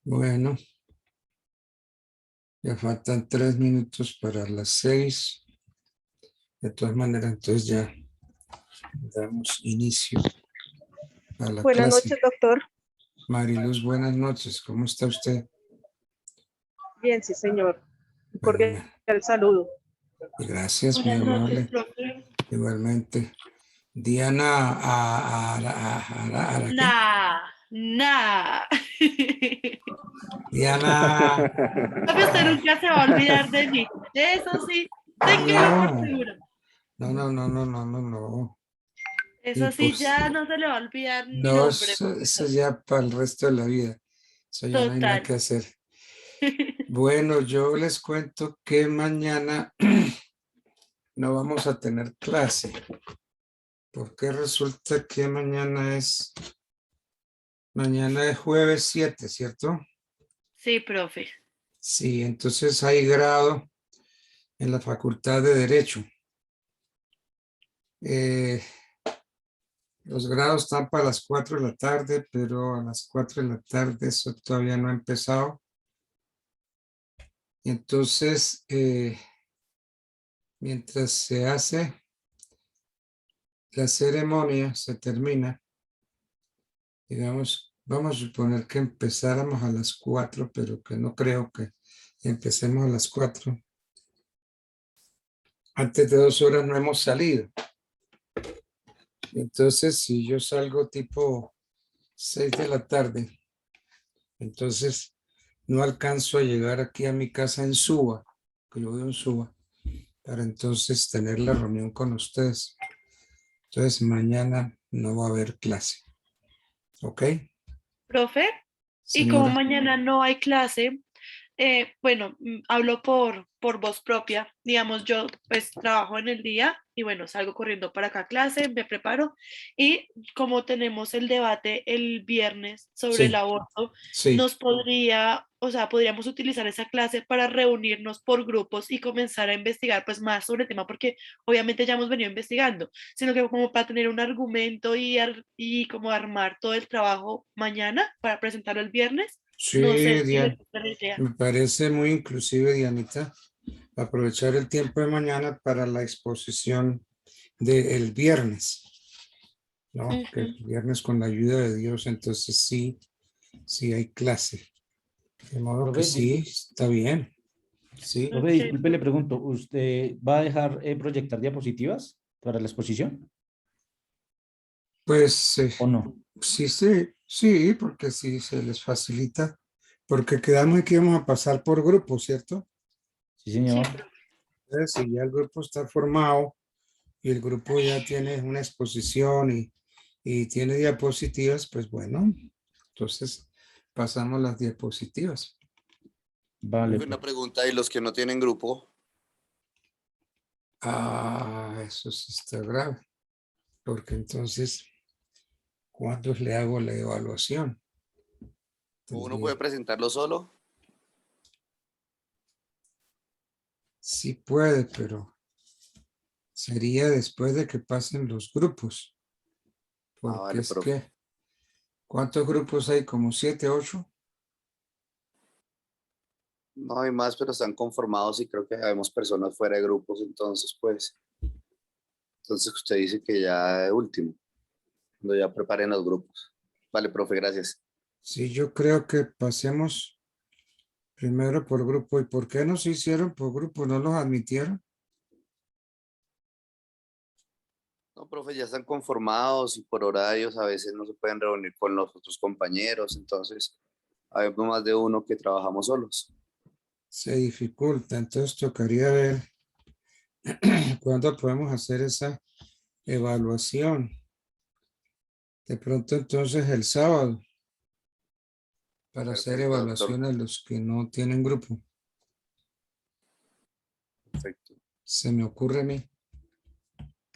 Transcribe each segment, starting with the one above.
Bueno, ya faltan 3 minutos para las 6. De todas maneras, entonces ya damos inicio a la Buenas clase. noches, doctor. Mariluz, buenas noches. ¿Cómo está usted? Bien, sí, señor. Un Bueno, cordial saludo. gracias, muy Buenas noches, amable. profe. Igualmente. Diana, ¿qué? Nah. Diana, Profe, usted nunca se va a olvidar de mí. Eso sí, téngalo por no, seguro. no. Eso sí, ya Imposible. no se le va a olvidar mi No, nombre, eso profesor. ya para el resto de la vida. Eso ya no hay nada Total. que hacer. Bueno, yo les cuento que mañana no vamos a tener clase, porque resulta que mañana es jueves 7, ¿cierto? Sí, profe. Sí, entonces hay grado en la Facultad de Derecho. Los grados están para las 4 de la tarde, pero a las 4 de la tarde eso todavía no ha empezado. Y entonces, mientras se hace la ceremonia, se termina, digamos, vamos a suponer que empezáramos a las 4, pero que no creo que empecemos a las 4. Antes de 2 horas no hemos salido. Entonces, si yo salgo tipo 6 de la tarde, entonces no alcanzo a llegar aquí a mi casa en Suba, que yo vivo en Suba, para entonces tener la reunión con ustedes. Entonces, mañana no va a haber clase. ¿Ok? Profe, y como Señora. mañana no hay clase, bueno, hablo por voz propia. Digamos, yo pues trabajo en el día y bueno, salgo corriendo para acá a clase, me preparo y como tenemos el debate el viernes sobre el Sí, aborto, sí. nos podría, o sea, podríamos utilizar esa clase para reunirnos por grupos y comenzar a investigar pues más sobre el tema porque obviamente ya hemos venido investigando, sino que como para tener un argumento y como armar todo el trabajo mañana para presentarlo el viernes. Sí, No sé si les Diana. gusta la idea. Me parece muy inclusive, Dianita, aprovechar el tiempo de mañana para la exposición del viernes, ¿no? Que el Ujú. viernes con la ayuda de Dios, entonces sí, sí hay clase. De modo que Profe, sí, está bien. Sí, profe, Ok. disculpe, le pregunto, ¿usted va a dejar proyectar diapositivas para la exposición pues o no? sí, porque sí se les facilita, porque quedamos que íbamos a pasar por grupo, ¿cierto? Sí, Sí, señor. profe. Entonces, si ya el grupo está formado y el grupo ya tiene una exposición y tiene diapositivas, pues bueno, entonces pasamos las diapositivas. Vale, Una profe. pregunta, ¿y los que no tienen grupo? Eso sí está grave, porque entonces, ¿cuándo le hago la evaluación? ¿O uno puede Tendría, presentarlo solo? sí puede, pero sería después de que pasen los grupos, Ah, porque vale, es profe. que, ¿cuántos grupos hay? ¿Como 7, 8? No hay más, pero están conformados y creo que habemos personas fuera de grupos, entonces, pues, entonces usted dice que ya de último, cuando ya preparen los grupos. Vale, profe, gracias. Sí, yo creo que pasemos primero por grupo. ¿Y por qué no se hicieron por grupo? ¿No los admitieron? No, profe, ya están conformados y por horarios a veces no se pueden reunir con los otros compañeros, entonces hay más de uno que trabajamos solos. Se dificulta, entonces tocaría ver cuándo podemos hacer esa evaluación. De pronto entonces el sábado para hacer Perfecto, doctor. evaluación a los que no tienen grupo. Perfecto. Se me ocurre a mí.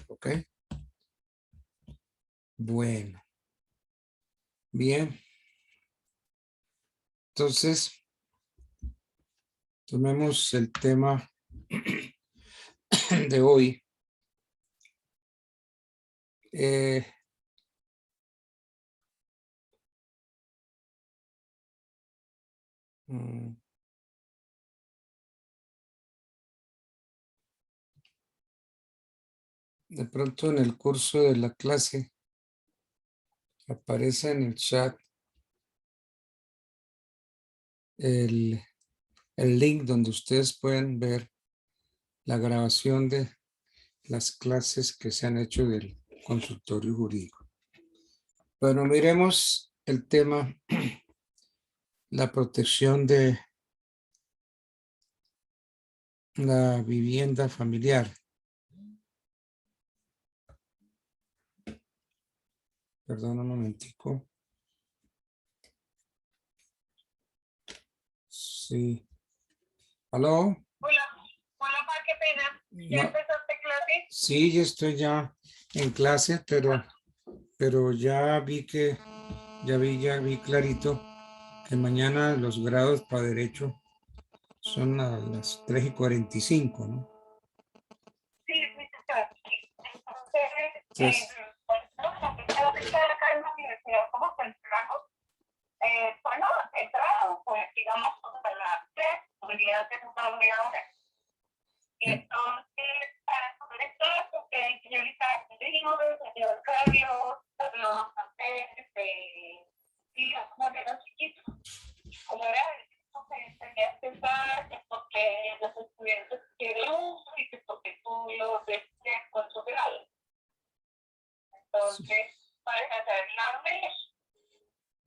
¿Ok? Bueno, bien. Entonces, tomemos el tema de hoy. Eh, Mm. De pronto en el curso de la clase aparece en el chat el link donde ustedes pueden ver la grabación de las clases que se han hecho del consultorio jurídico. Bueno, miremos el tema, la protección de la vivienda familiar. Perdón un momentico. Sí. ¿Aló? Hola, Pa, qué pena. ¿Ya No, empezaste clase? sí, yo estoy ya en clase, pero ya vi ya vi clarito que mañana los grados para derecho son a las 3:45, ¿no? Sí, señor. Entonces, Entonces, pues, no, tengo que estar acá en la universidad como temprano. Bueno, entrado, pues, digamos, a las 3, podría ser una media hora. Y entonces, para poder estar, porque el señor Isaac, el señor Carlos, los papeles, y los modelos chiquitos, como era, entonces tenías que estar, que porque los estudiantes quieren uso y que porque tú los ves con su grado. Entonces, para hacer la vez,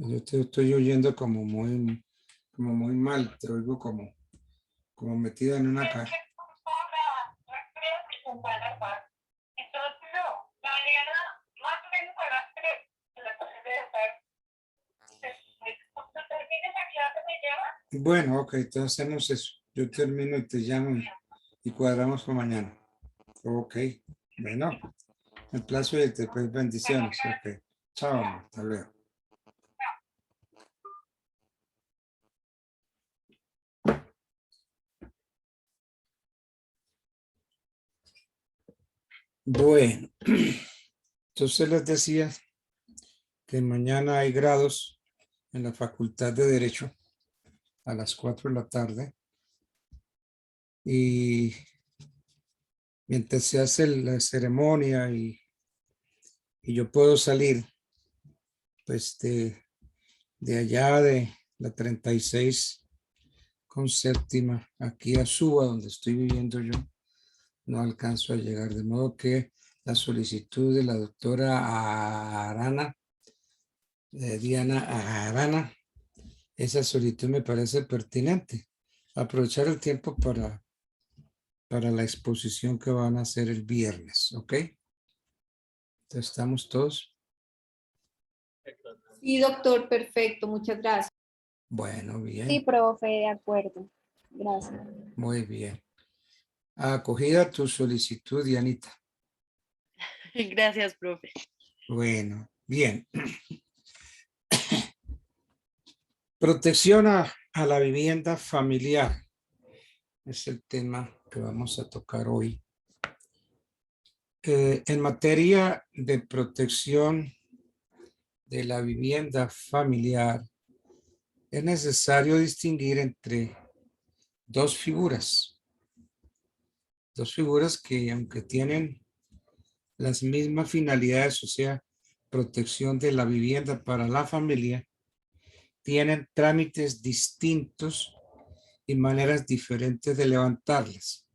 yo te estoy oyendo como muy mal, te oigo como metida en una caja. entonces, no, mañana, más o menos a las 3, la cosa debe estar. Cuando termines la clase, me llama. Bueno, ok, entonces hacemos eso. Yo termino y te llamo y cuadramos por mañana. Ok, bueno, el plazo y después bendiciones. Ok, chao, hasta luego. Bueno, entonces les decía que mañana hay grados en la Facultad de Derecho a las 4 de la tarde y mientras se hace la ceremonia y yo puedo salir pues de allá de la 36 con séptima aquí a Suba, donde estoy viviendo yo, no alcanzo a llegar, de modo que la solicitud de la doctora Arana, Diana Arana, esa solicitud me parece pertinente. Aprovechar el tiempo para la exposición que van a hacer el viernes, ¿ok? Entonces, ¿estamos todos? Sí, doctor, perfecto, muchas gracias. Bueno, Sí, bien, profe, de acuerdo. Gracias. muy bien. Acogida tu solicitud, Dianita. Gracias, profe. Bueno, bien. Protección a la vivienda familiar. Es el tema que vamos a tocar hoy. En materia de protección de la vivienda familiar, es necesario distinguir entre dos figuras que aunque tienen las mismas finalidades, o sea, protección de la vivienda para la familia, tienen trámites distintos y maneras diferentes de levantarlas.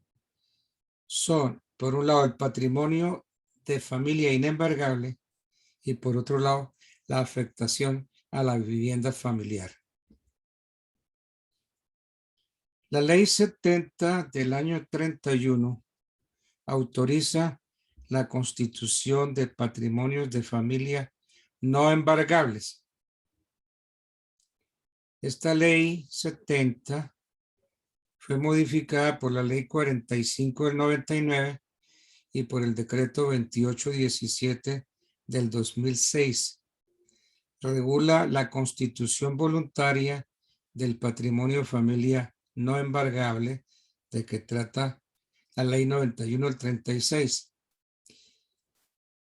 Son, por un lado, el patrimonio de familia inembargable y por otro lado, la afectación a la vivienda familiar. La ley 70 del año 31 autoriza la constitución de patrimonios de familia no embargables. Esta ley 70 fue modificada por la ley 45 del 99 y por el decreto 2817 del 2006. Regula la constitución voluntaria del patrimonio de familia no embargable de que trata la ley 91 del 36.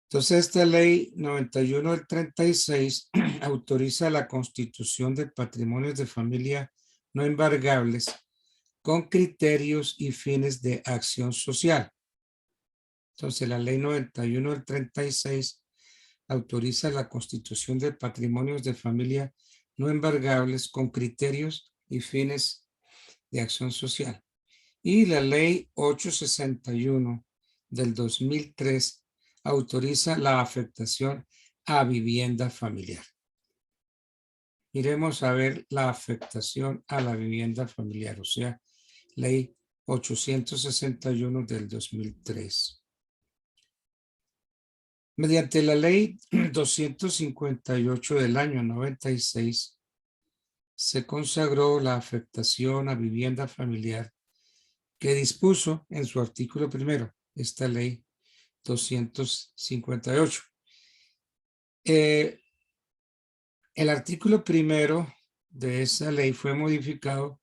Entonces, esta ley 91 del 36 autoriza la constitución de patrimonios de familia no embargables con criterios y fines de acción social. Entonces, la ley 91 del 36 autoriza la constitución de patrimonios de familia no embargables con criterios y fines de acción social. Y la ley 861 del 2003 autoriza la afectación a vivienda familiar. Iremos a ver la afectación a la vivienda familiar, o sea, ley 861 del 2003. Mediante la ley 258 del año 96, se consagró la afectación a vivienda familiar que dispuso en su artículo primero, esta ley 258. El artículo primero de esa ley fue modificado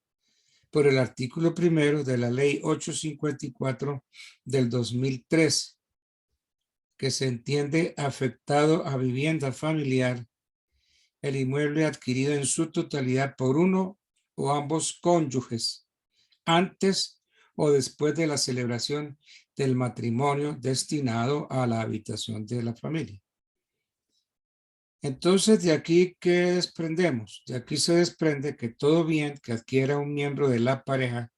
por el artículo primero de la ley 854 del 2003, que se entiende afectado a vivienda familiar el inmueble adquirido en su totalidad por uno o ambos cónyuges, antes o después de la celebración del matrimonio destinado a la habitación de la familia. Entonces, de aquí, ¿qué desprendemos? De aquí se desprende que todo bien que adquiera un miembro de la pareja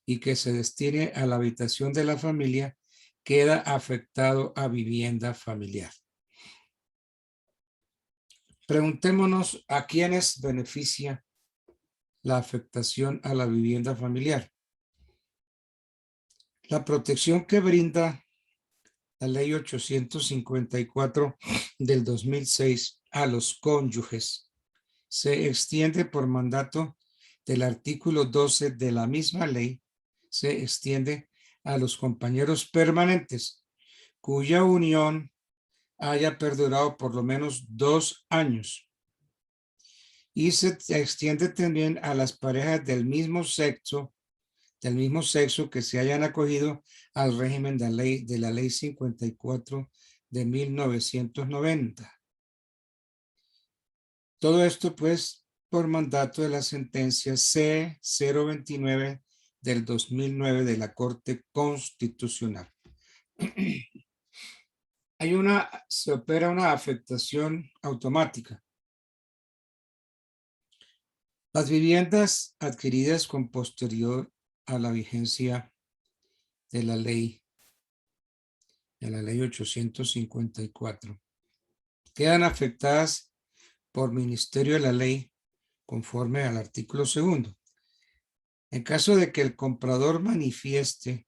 y que se destine a la habitación de la familia queda afectado a vivienda familiar. Preguntémonos a quiénes beneficia la afectación a la vivienda familiar. La protección que brinda la ley 854 del 2006 a los cónyuges se extiende por mandato del artículo 12 de la misma ley, se extiende a los compañeros permanentes cuya unión haya perdurado por lo menos 2 años. Y se extiende también a las parejas del mismo sexo que se hayan acogido al régimen de la ley 54 de 1990. Todo esto, pues, por mandato de la sentencia C-029 del 2009 de la Corte Constitucional. Se opera una afectación automática. Las viviendas adquiridas con posterior a la vigencia de la ley 854 quedan afectadas por ministerio de la ley conforme al artículo 2. En caso de que el comprador manifieste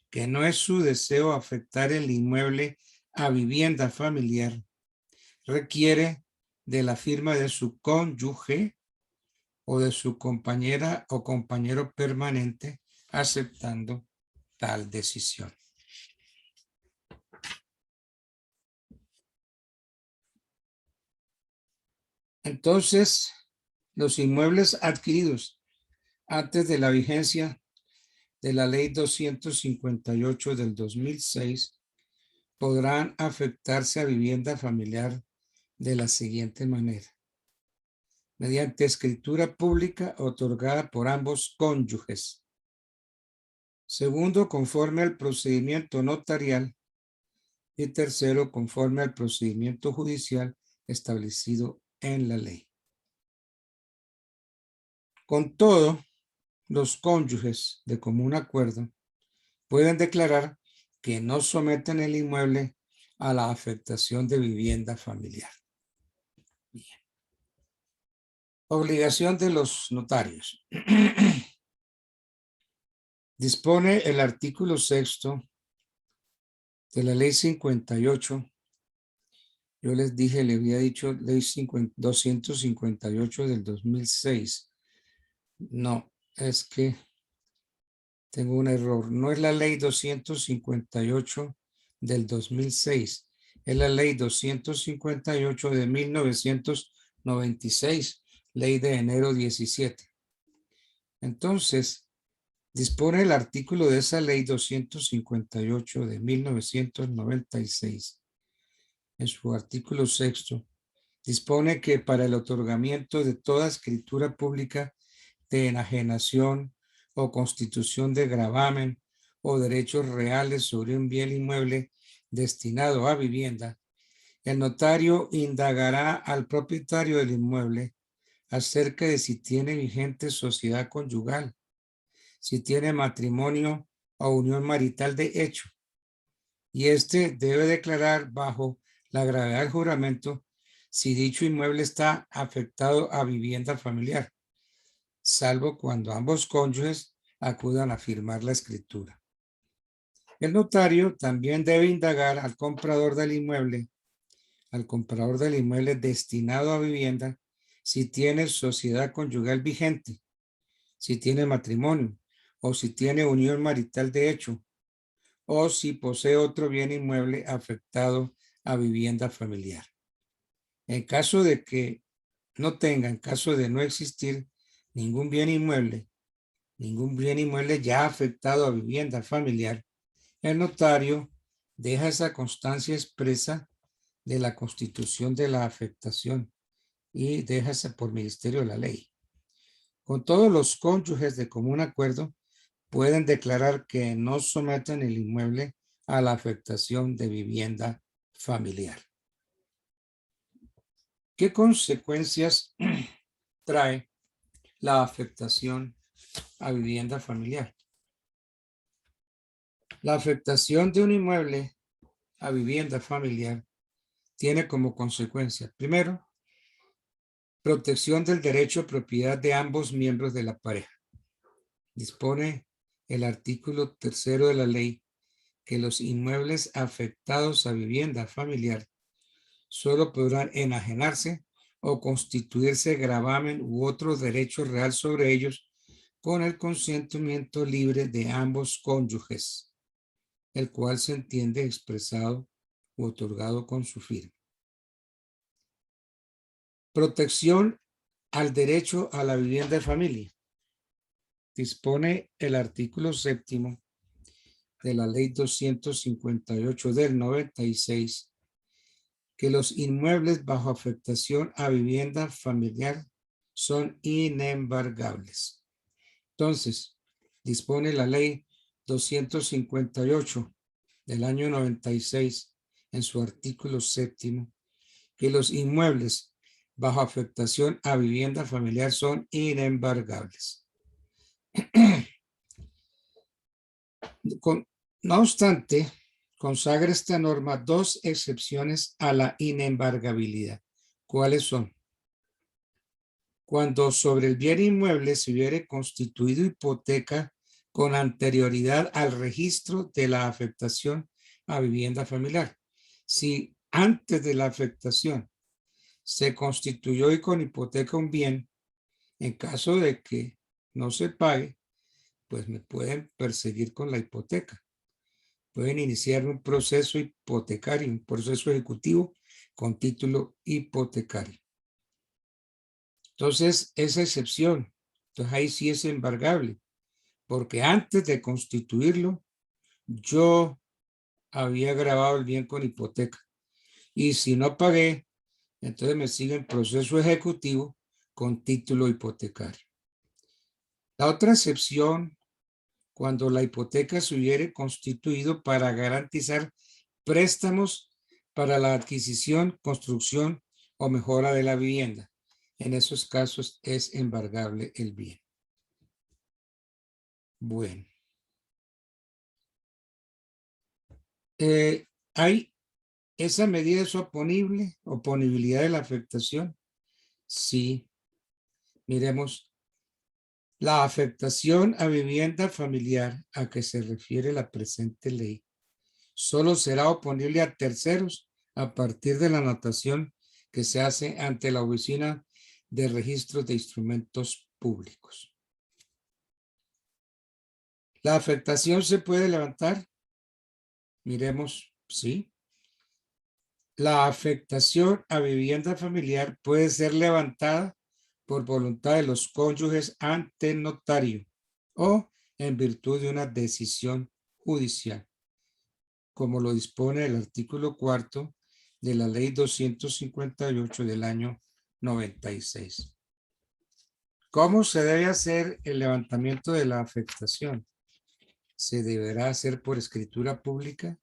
que no es su deseo afectar el inmueble a vivienda familiar, requiere de la firma de su cónyuge o de su compañera o compañero permanente aceptando tal decisión. Entonces, los inmuebles adquiridos antes de la vigencia de la ley 258 del 2006 podrán afectarse a vivienda familiar de la siguiente manera: mediante escritura pública otorgada por ambos cónyuges. Segundo, conforme al procedimiento notarial. Y tercero, conforme al procedimiento judicial establecido en la ley. Con todo, los cónyuges de común acuerdo pueden declarar que no someten el inmueble a la afectación de vivienda familiar. Bien. Obligación de los notarios. Dispone el artículo 6 de la ley 58. Yo les dije, le había dicho ley 258 del 2006. No, es que tengo un error. No es la ley 258 del 2006. Es la ley 258 de 1996, ley de enero 17. Entonces, dispone el artículo de esa ley 258 de 1996. En su artículo 6, dispone que para el otorgamiento de toda escritura pública de enajenación o constitución de gravamen o derechos reales sobre un bien inmueble destinado a vivienda, el notario indagará al propietario del inmueble acerca de si tiene vigente sociedad conyugal, si tiene matrimonio o unión marital de hecho, y éste debe declarar bajo la gravedad del juramento si dicho inmueble está afectado a vivienda familiar, salvo cuando ambos cónyuges acudan a firmar la escritura. El notario también debe indagar al comprador del inmueble destinado a vivienda si tiene sociedad conyugal vigente, si tiene matrimonio o si tiene unión marital de hecho, o si posee otro bien inmueble afectado a vivienda familiar. En caso de que no tenga, en caso de no existir ningún bien inmueble ya afectado a vivienda familiar, el notario deja esa constancia expresa de la constitución de la afectación y deja esa por ministerio de la ley. Con todos los cónyuges de común acuerdo pueden declarar que no someten el inmueble a la afectación de vivienda familiar. ¿Qué consecuencias trae la afectación a vivienda familiar? La afectación de un inmueble a vivienda familiar tiene como consecuencia, primero, protección del derecho a propiedad de ambos miembros de la pareja. Dispone el artículo 3 de la ley que los inmuebles afectados a vivienda familiar solo podrán enajenarse o constituirse gravamen u otro derecho real sobre ellos con el consentimiento libre de ambos cónyuges, el cual se entiende expresado u otorgado con su firma. Protección al derecho a la vivienda de familia. Dispone el artículo 7 de la ley 258 del 96 que los inmuebles bajo afectación a vivienda familiar son inembargables. Entonces, dispone la ley 258 del año 96 en su artículo 7 que los inmuebles bajo afectación a vivienda familiar son inembargables. No obstante, consagra esta norma dos excepciones a la inembargabilidad. ¿Cuáles son? Cuando sobre el bien inmueble se hubiere constituido hipoteca con anterioridad al registro de la afectación a vivienda familiar. Si antes de la afectación se constituyó y con hipoteca un bien, en caso de que no se pague, pues me pueden perseguir con la hipoteca. Pueden iniciar un proceso hipotecario, un proceso ejecutivo con título hipotecario. Entonces, esa excepción, entonces ahí sí es embargable, porque antes de constituirlo, yo había grabado el bien con hipoteca. Y si no pagué, entonces me sigue el proceso ejecutivo con título hipotecario. La otra excepción, cuando la hipoteca se hubiere constituido para garantizar préstamos para la adquisición, construcción o mejora de la vivienda. En esos casos es embargable el bien. Bueno. ¿Hay esa medida es oponible? ¿Oponibilidad de la afectación? Sí. Miremos. La afectación a vivienda familiar a que se refiere la presente ley solo será oponible a terceros a partir de la anotación que se hace ante la Oficina de Registros de Instrumentos Públicos. ¿La afectación se puede levantar? Miremos, sí. La afectación a vivienda familiar puede ser levantada por voluntad de los cónyuges ante el notario o en virtud de una decisión judicial, como lo dispone el artículo 4 de la ley 258 del año 96. ¿Cómo se debe hacer el levantamiento de la afectación? ¿Se deberá hacer por escritura pública?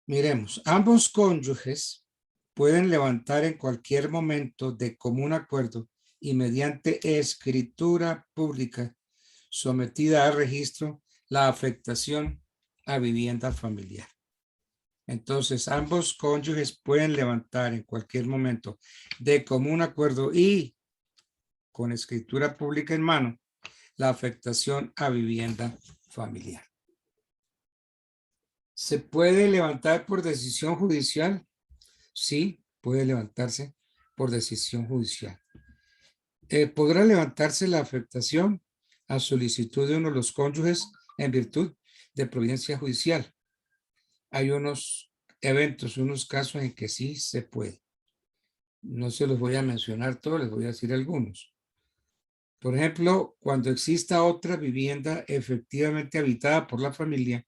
Miremos, ambos cónyuges pueden levantar en cualquier momento de común acuerdo y mediante escritura pública sometida a registro la afectación a vivienda familiar. Entonces, ambos cónyuges pueden levantar en cualquier momento de común acuerdo y con escritura pública en mano la afectación a vivienda familiar. ¿Se puede levantar por decisión judicial? Sí, puede levantarse por decisión judicial. ¿Podrá levantarse la afectación a solicitud de uno de los cónyuges en virtud de providencia judicial? Hay unos eventos, unos casos en que sí se puede. No se los voy a mencionar todos, les voy a decir algunos. Por ejemplo, cuando exista otra vivienda efectivamente habitada por la familia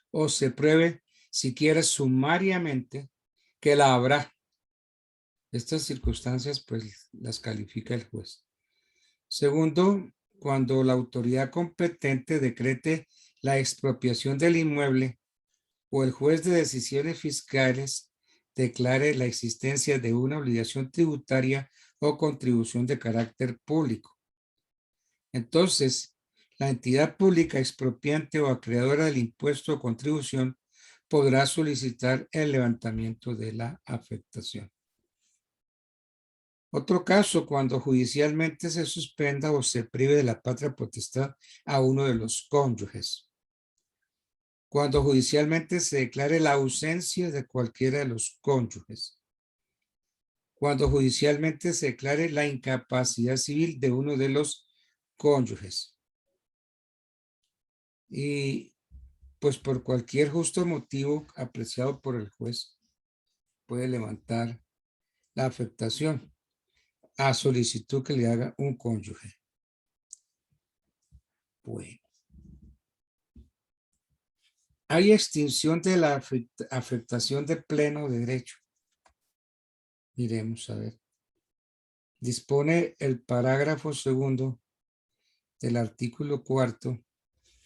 o se pruebe siquiera sumariamente que la habrá. Estas circunstancias pues las califica el juez. Segundo, cuando la autoridad competente decrete la expropiación del inmueble o el juez de decisiones fiscales declare la existencia de una obligación tributaria o contribución de carácter público. Entonces, la entidad pública expropiante o acreedora del impuesto o contribución podrá solicitar el levantamiento de la afectación. Otro caso, cuando judicialmente se suspenda o se prive de la patria potestad a uno de los cónyuges. Cuando judicialmente se declare la ausencia de cualquiera de los cónyuges. Cuando judicialmente se declare la incapacidad civil de uno de los cónyuges. Y pues por cualquier justo motivo apreciado por el juez puede levantar la afectación a solicitud que le haga un cónyuge. Bueno. Hay extinción de la afectación de pleno derecho. Miremos a ver. Dispone el parágrafo segundo del artículo 4,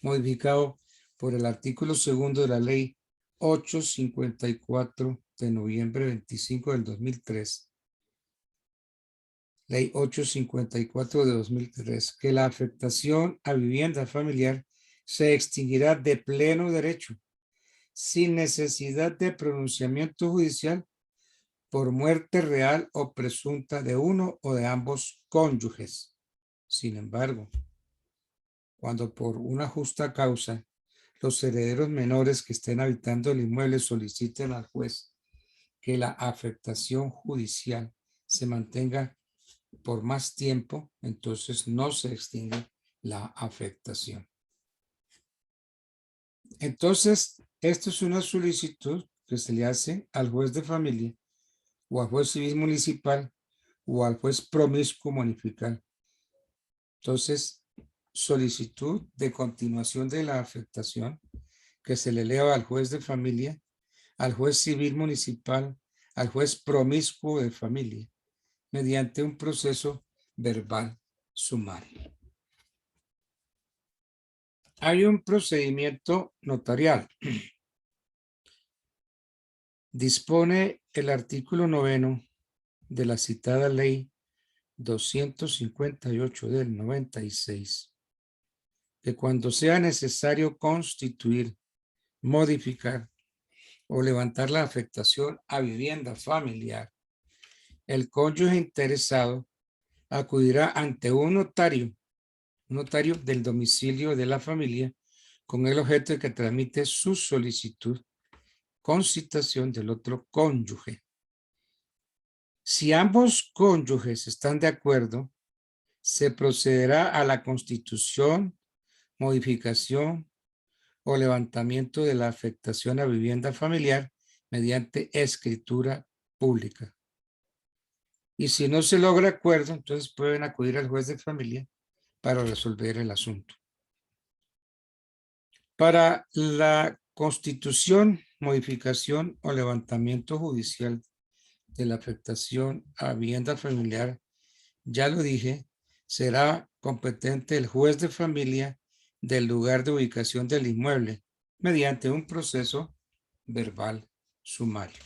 modificado por el artículo segundo de la ley 854 de noviembre 25 del 2003. Ley 854 de 2003, que la afectación a vivienda familiar se extinguirá de pleno derecho, sin necesidad de pronunciamiento judicial, por muerte real o presunta de uno o de ambos cónyuges. Sin embargo, cuando por una justa causa los herederos menores que estén habitando el inmueble soliciten al juez que la afectación judicial se mantenga por más tiempo, entonces no se extingue la afectación. Entonces, esto es una solicitud que se le hace al juez de familia o al juez civil municipal o al juez promiscuo municipal. Entonces, solicitud de continuación de la afectación que se le eleva al juez de familia, al juez civil municipal, al juez promiscuo de familia, mediante un proceso verbal sumario. Hay un procedimiento notarial. Dispone el artículo 9 de la citada ley 258 del 96, que cuando sea necesario constituir, modificar o levantar la afectación a vivienda familiar, el cónyuge interesado acudirá ante un notario del domicilio de la familia con el objeto de que tramite su solicitud con citación del otro cónyuge. Si ambos cónyuges están de acuerdo, se procederá a la constitución, modificación o levantamiento de la afectación a vivienda familiar mediante escritura pública. Y si no se logra acuerdo, entonces pueden acudir al juez de familia para resolver el asunto. Para la constitución, modificación o levantamiento judicial de la afectación a vivienda familiar, ya lo dije, será competente el juez de familia del lugar de ubicación del inmueble mediante un proceso verbal sumario.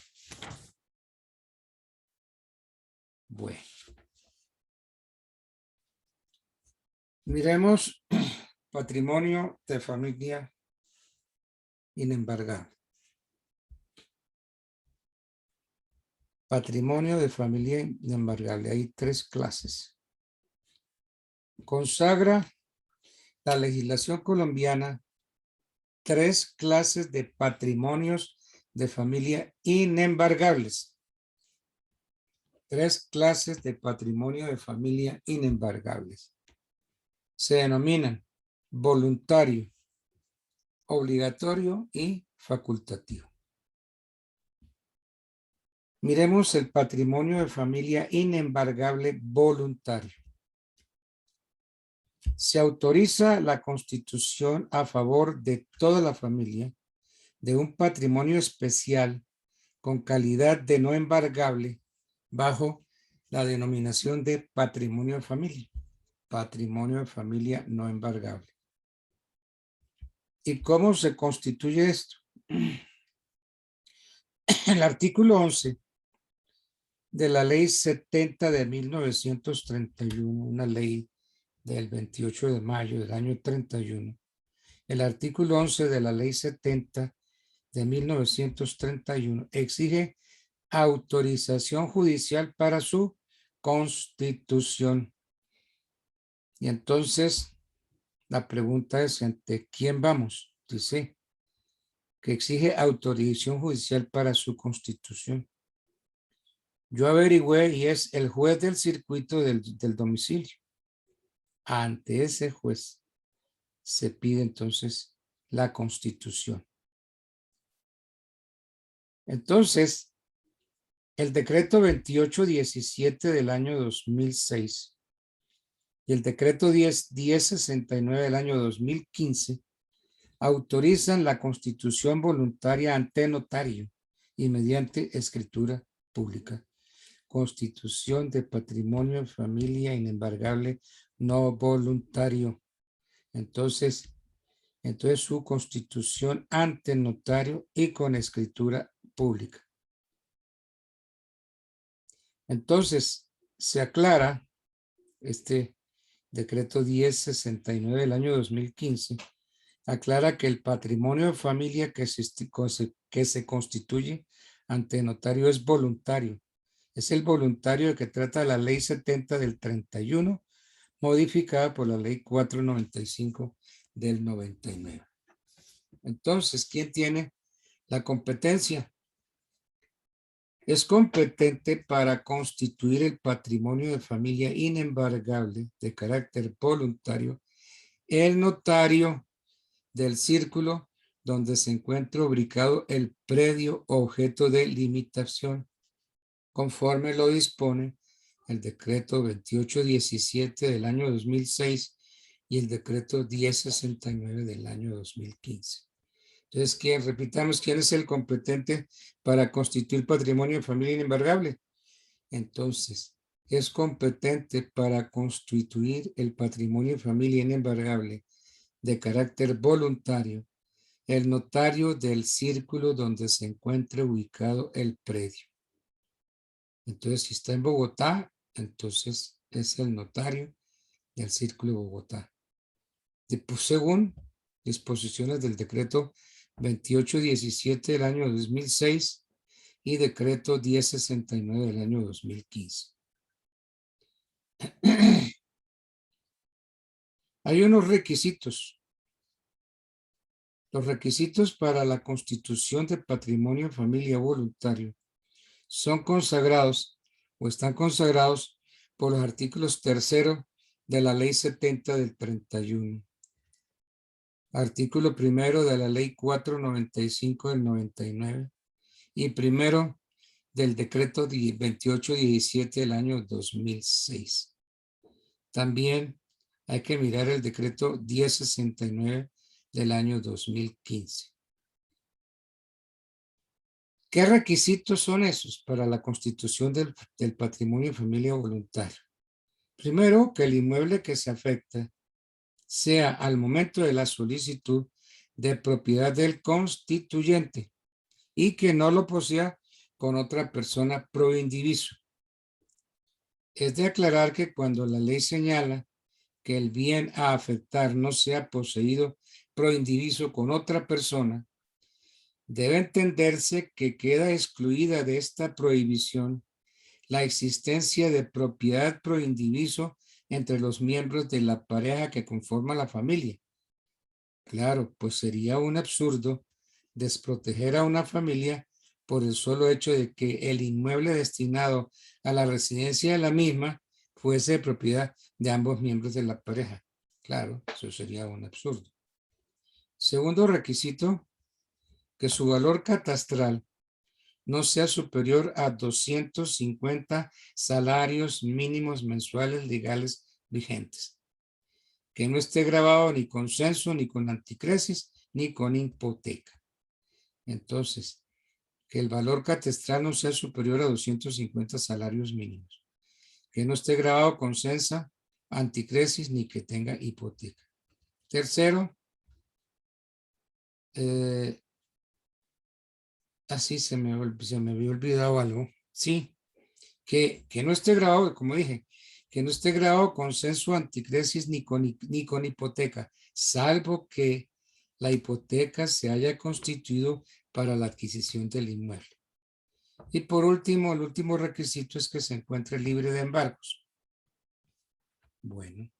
Bueno. Miremos patrimonio de familia inembargable. Patrimonio de familia inembargable. Hay 3 clases. Consagra la legislación colombiana 3 clases de patrimonios de familia inembargables. 3 clases de patrimonio de familia inembargables. Se denominan voluntario, obligatorio y facultativo. Miremos el patrimonio de familia inembargable voluntario. Se autoriza la constitución a favor de toda la familia de un patrimonio especial con calidad de no embargable bajo la denominación de patrimonio de familia. Patrimonio de familia no embargable. ¿Y cómo se constituye esto? El artículo 11 de la ley 70 de 1931, una ley del 28 de mayo del año 31, el artículo 11 de la ley 70 de 1931 exige autorización judicial para su constitución. Y entonces la pregunta es, ¿ante quién vamos? Dice que exige autorización judicial para su constitución. Yo averigüé y es el juez del circuito del domicilio. Ante ese juez se pide entonces la constitución. Entonces, el decreto 2817 del año 2006 y el decreto 1069 del año 2015 autorizan la constitución voluntaria ante notario y mediante escritura pública. Constitución de patrimonio en familia inembargable no voluntario. Entonces su constitución ante notario y con escritura pública. Entonces se aclara este decreto 1069 del año 2015, aclara que el patrimonio de familia que se constituye ante notario es voluntario. Es el voluntario de que trata la ley 70 del 31, modificada por la ley 495 del 99. Entonces, ¿quién tiene la competencia? Es competente para constituir el patrimonio de familia inembargable de carácter voluntario el notario del círculo donde se encuentra ubicado el predio objeto de limitación, conforme lo dispone el decreto 2817 del año 2006 y el decreto 1069 del año 2015. Entonces, repitamos, ¿quién es el competente para constituir patrimonio de familia inembargable? Entonces, es competente para constituir el patrimonio de familia inembargable de carácter voluntario el notario del círculo donde se encuentre ubicado el predio. Entonces, si está en Bogotá, entonces es el notario del círculo de Bogotá. Según disposiciones del decreto 2817 del año 2006 y decreto 1069 del año 2015. Hay unos requisitos. Los requisitos para la constitución de patrimonio de familia voluntario son consagrados o están consagrados por los artículos 3 de la ley 70 del 31. Artículo 1 de la ley 495 del 99 y 1 del decreto 2817 del año 2006. También hay que mirar el decreto 1069 del año 2015. ¿Qué requisitos son esos para la constitución del patrimonio de familia voluntario? Primero, que el inmueble que se afecta sea al momento de la solicitud de propiedad del constituyente y que no lo posea con otra persona pro indiviso. Es de aclarar que cuando la ley señala que el bien a afectar no sea poseído pro indiviso con otra persona, debe entenderse que queda excluida de esta prohibición la existencia de propiedad pro indiviso entre los miembros de la pareja que conforma la familia. Claro, pues sería un absurdo desproteger a una familia por el solo hecho de que el inmueble destinado a la residencia de la misma fuese propiedad de ambos miembros de la pareja. Claro, eso sería un absurdo. Segundo requisito, que su valor catastral no sea superior a 250 salarios mínimos mensuales legales vigentes. Que no esté grabado ni con censo, ni con anticresis, ni con hipoteca. Entonces, que el valor catastral no sea superior a 250 salarios mínimos. Que no esté grabado con censa, anticresis, ni que tenga hipoteca. Tercero, así se me había olvidado algo. Sí, que no esté grabado, como dije, que no esté grabado con censo, anticresis ni con hipoteca, salvo que la hipoteca se haya constituido para la adquisición del inmueble. Y por último, el último requisito es que se encuentre libre de embargos. Bueno.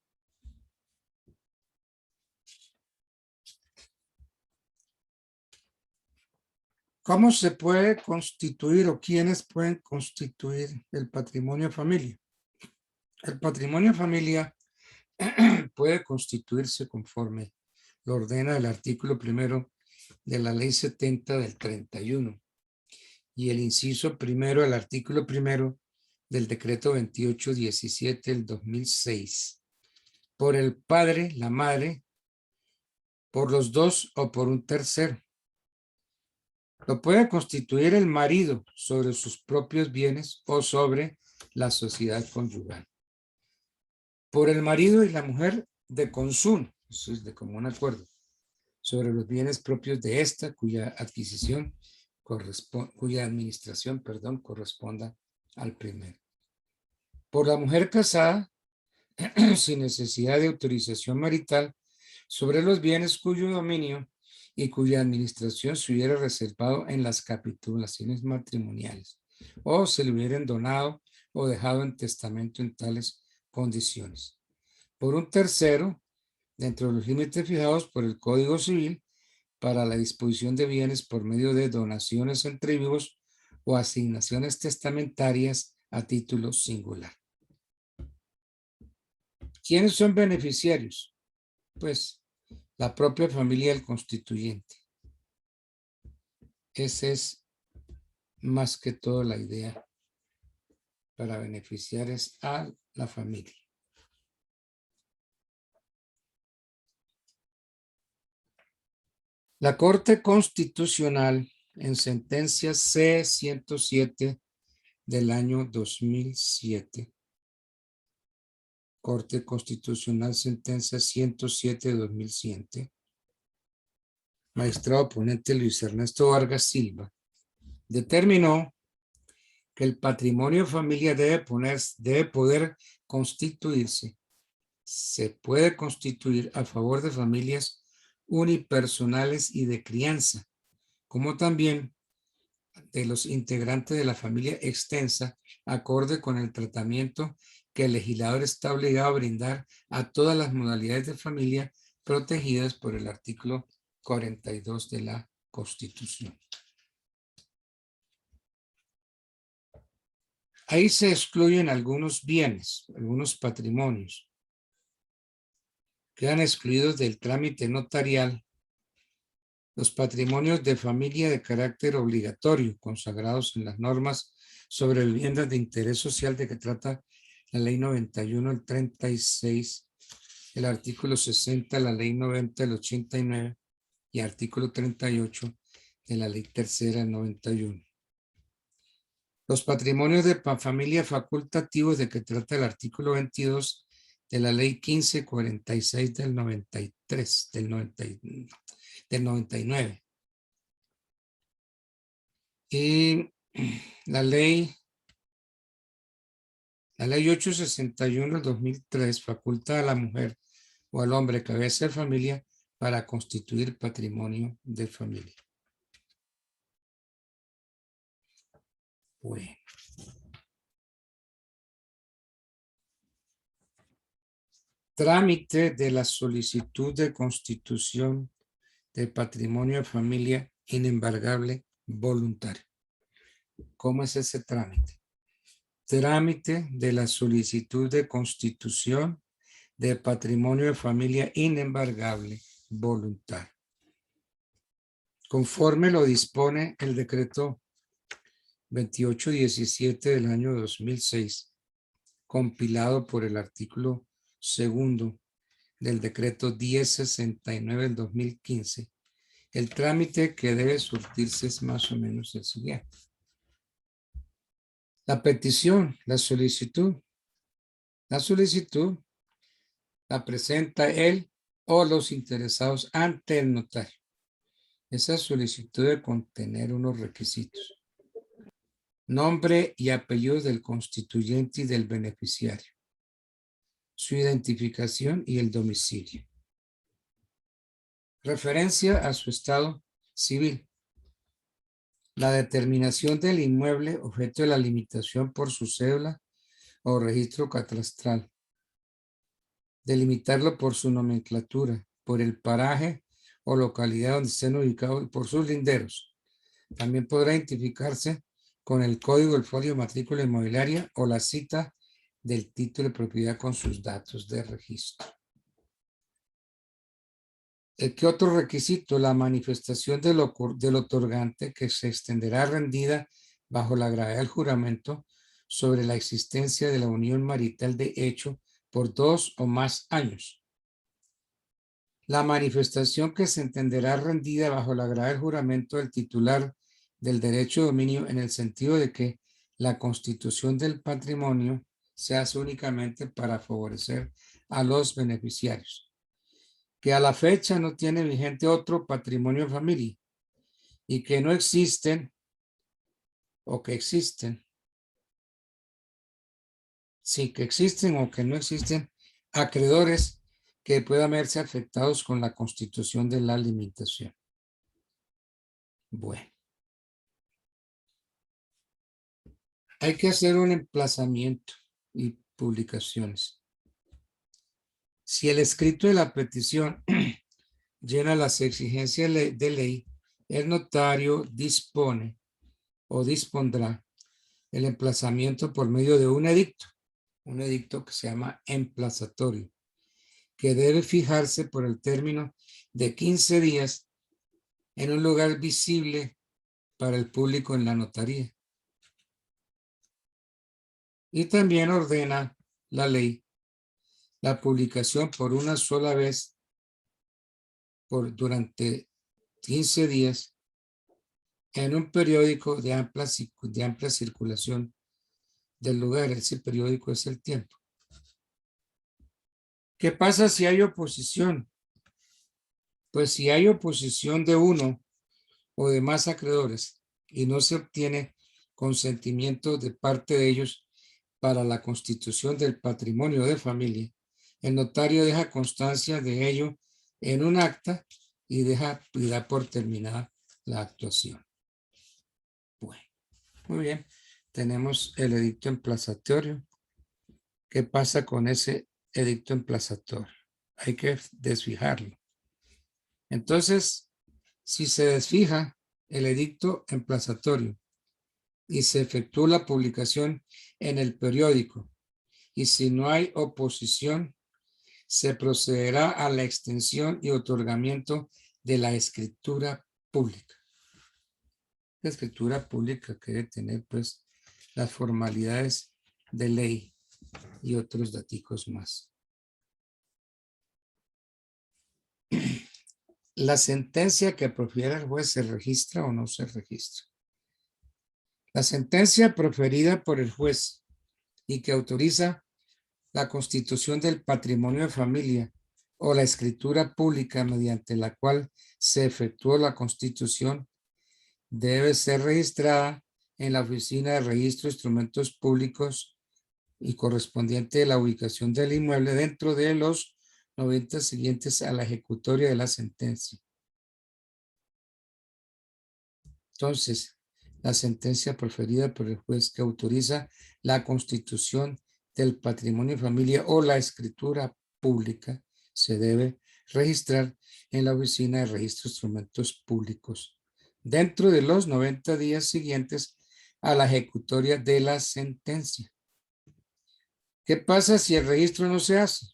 ¿Cómo se puede constituir o quiénes pueden constituir el patrimonio familia? El patrimonio familia puede constituirse conforme lo ordena el artículo 1 de la ley 70 del 31 y el inciso 1 del artículo 1 del decreto 2817 del 2006 por el padre, la madre, por los dos o por un tercero. Lo puede constituir el marido sobre sus propios bienes o sobre la sociedad conyugal. Por el marido y la mujer de consumo, eso es de común acuerdo, sobre los bienes propios de esta cuya adquisición cuya administración, corresponda al primero. Por la mujer casada, sin necesidad de autorización marital, sobre los bienes cuyo dominio y cuya administración se hubiera reservado en las capitulaciones matrimoniales o se le hubieran donado o dejado en testamento en tales condiciones. Por un tercero, dentro de los límites fijados por el Código Civil para la disposición de bienes por medio de donaciones entre vivos o asignaciones testamentarias a título singular. ¿Quiénes son beneficiarios? Pues la propia familia del constituyente. Esa es más que todo la idea para beneficiar es a la familia. La Corte Constitucional en sentencia C-107 del año 2007, Corte Constitucional sentencia 107 de 2007, magistrado ponente Luis Ernesto Vargas Silva, determinó que el patrimonio familiar debe poder constituirse, se puede constituir a favor de familias unipersonales y de crianza, como también de los integrantes de la familia extensa, acorde con el tratamiento que el legislador está obligado a brindar a todas las modalidades de familia protegidas por el artículo 42 de la Constitución. Ahí se excluyen algunos bienes, algunos patrimonios. Quedan excluidos del trámite notarial los patrimonios de familia de carácter obligatorio, consagrados en las normas sobre viviendas de interés social de que trata la Ley 91, el 36, el artículo 60, la Ley 90, el 89 y artículo 38 de la Ley tercera, el 91. Los patrimonios de familia facultativos de que trata el artículo 22 de la ley 1546 del 93, del 99. Y la ley 861 del 2003 faculta a la mujer o al hombre cabeza de familia para constituir patrimonio de familia. Bueno. Trámite de la solicitud de constitución de patrimonio de familia inembargable voluntario. ¿Cómo es ese trámite? Trámite de la solicitud de constitución de patrimonio de familia inembargable voluntario. Conforme lo dispone el decreto 2817 del año 2006, compilado por el artículo 2 del decreto 1069 del 2015, el trámite que debe surtirse es más o menos el siguiente. La petición, la solicitud la presenta él o los interesados ante el notario. Esa solicitud debe contener unos requisitos: nombre y apellidos del constituyente y del beneficiario, su identificación y el domicilio, referencia a su estado civil, la determinación del inmueble objeto de la limitación por su cédula o registro catastral, delimitarlo por su nomenclatura, por el paraje o localidad donde estén ubicados y por sus linderos. También podrá identificarse con el código del folio de matrícula inmobiliaria o la cita del título de propiedad con sus datos de registro. ¿Qué otro requisito? La manifestación del otorgante que se extenderá rendida bajo la gravedad del juramento sobre la existencia de la unión marital de hecho por 2 o más años. La manifestación que se entenderá rendida bajo la gravedad del juramento del titular del derecho de dominio en el sentido de que la constitución del patrimonio se hace únicamente para favorecer a los beneficiarios, que a la fecha no tiene vigente otro patrimonio de familia y que no existen o que existen, sí que existen o que no existen acreedores que puedan verse afectados con la constitución de la limitación. Bueno. Hay que hacer un emplazamiento y publicaciones. Si el escrito de la petición llena las exigencias de ley, el notario dispone o dispondrá el emplazamiento por medio de un edicto que se llama emplazatorio, que debe fijarse por el término de 15 días en un lugar visible para el público en la notaría. Y también ordena la ley la publicación por una sola vez durante 15 días en un periódico de amplia circulación del lugar. Ese periódico es El Tiempo. ¿Qué pasa si hay oposición? Pues si hay oposición de uno o de más acreedores y no se obtiene consentimiento de parte de ellos para la constitución del patrimonio de familia, el notario deja constancia de ello en un acta y da por terminada la actuación. Bueno, muy bien. Tenemos el edicto emplazatorio. ¿Qué pasa con ese edicto emplazatorio? Hay que desfijarlo. Entonces, si se desfija el edicto emplazatorio y se efectúa la publicación en el periódico, y si no hay oposición, se procederá a la extensión y otorgamiento de la escritura pública. La escritura pública que debe tener pues las formalidades de ley y otros daticos más. La sentencia que profiera el juez se registra o no se registra. La sentencia proferida por el juez y que autoriza la constitución del patrimonio de familia o la escritura pública mediante la cual se efectuó la constitución debe ser registrada en la Oficina de Registro de Instrumentos Públicos y correspondiente de la ubicación del inmueble dentro de los 90 siguientes a la ejecutoria de la sentencia. Entonces, la sentencia proferida por el juez que autoriza la constitución del patrimonio de familia o la escritura pública se debe registrar en la Oficina de Registro de Instrumentos Públicos dentro de los 90 días siguientes a la ejecutoria de la sentencia. ¿Qué pasa si el registro no se hace?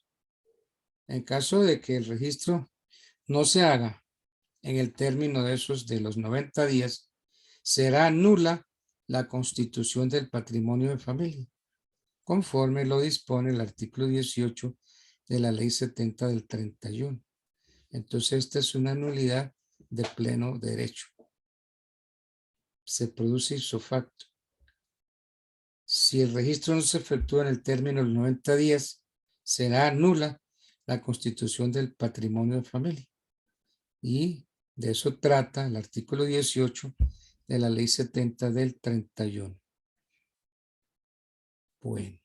En caso de que el registro no se haga en el término de los 90 días, será nula la constitución del patrimonio de familia, conforme lo dispone el artículo 18 de la ley 70 del 31. Entonces, esta es una nulidad de pleno derecho. Se produce ipso facto. Si el registro no se efectúa en el término de los 90 días, será nula la constitución del patrimonio de familia. Y de eso trata el artículo 18 de la ley 70 del 31. Bueno.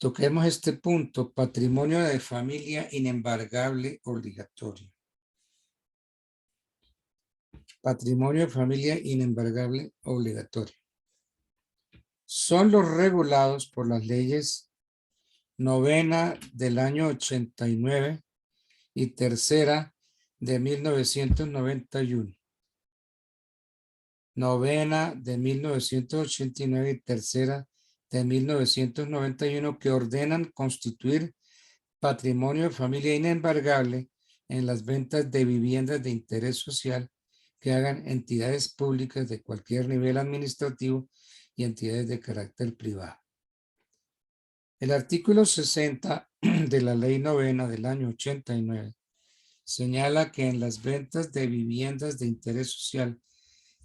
Toquemos este punto, patrimonio de familia inembargable obligatorio. Patrimonio de familia inembargable obligatorio. Son los regulados por las leyes novena del año 89 y tercera de 1991. Novena de 1989 y tercera de 1991 que ordenan constituir patrimonio de familia inembargable en las ventas de viviendas de interés social que hagan entidades públicas de cualquier nivel administrativo y entidades de carácter privado. El artículo 60 de la ley novena del año 89 señala que en las ventas de viviendas de interés social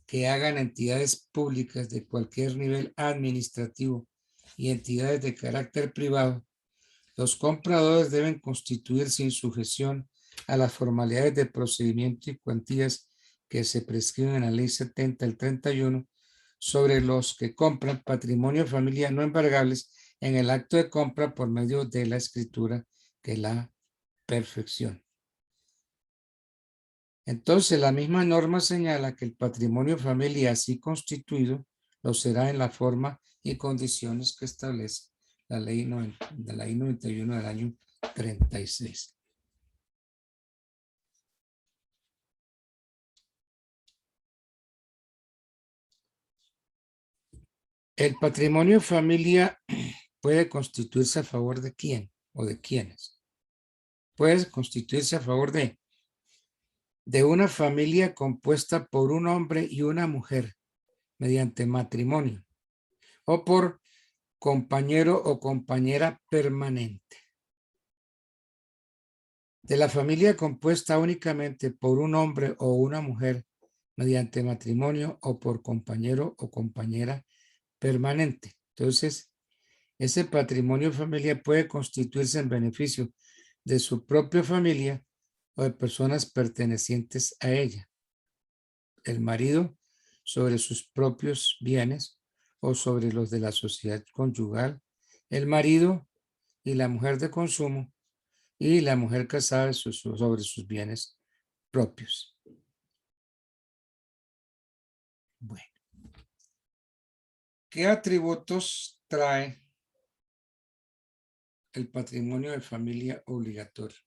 que hagan entidades públicas de cualquier nivel administrativo y entidades de carácter privado, los compradores deben constituir sin sujeción a las formalidades de procedimiento y cuantías que se prescriben en la ley 70 del 31 sobre los que compran patrimonio de familia no embargables en el acto de compra por medio de la escritura que la perfecciona. Entonces, la misma norma señala que el patrimonio de familia así constituido lo será en la forma y condiciones que establece la ley 91 del año 36. El patrimonio de familia puede constituirse a favor de quién o de quiénes. Puede constituirse a favor de una familia compuesta por un hombre y una mujer mediante matrimonio o por compañero o compañera permanente. De la familia compuesta únicamente por un hombre o una mujer mediante matrimonio o por compañero o compañera permanente. Entonces, ese patrimonio familiar puede constituirse en beneficio de su propia familia o de personas pertenecientes a ella. El marido sobre sus propios bienes o sobre los de la sociedad conyugal, el marido y la mujer de consumo y la mujer casada sobre sus bienes propios. Bueno. ¿Qué atributos trae el patrimonio de familia obligatorio?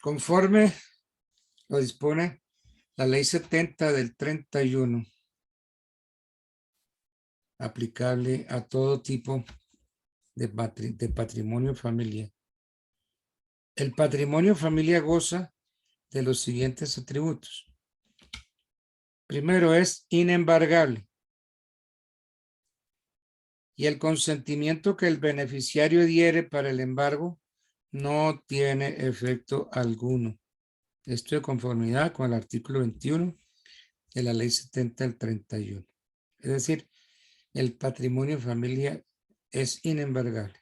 Conforme lo dispone la ley 70 del 31, aplicable a todo tipo de patrimonio familiar. El patrimonio familiar goza de los siguientes atributos. Primero es inembargable. Y el consentimiento que el beneficiario diere para el embargo no tiene efecto alguno. Esto de conformidad con el artículo 21 de la ley 70 del 31. Es decir, el patrimonio de familia es inembargable.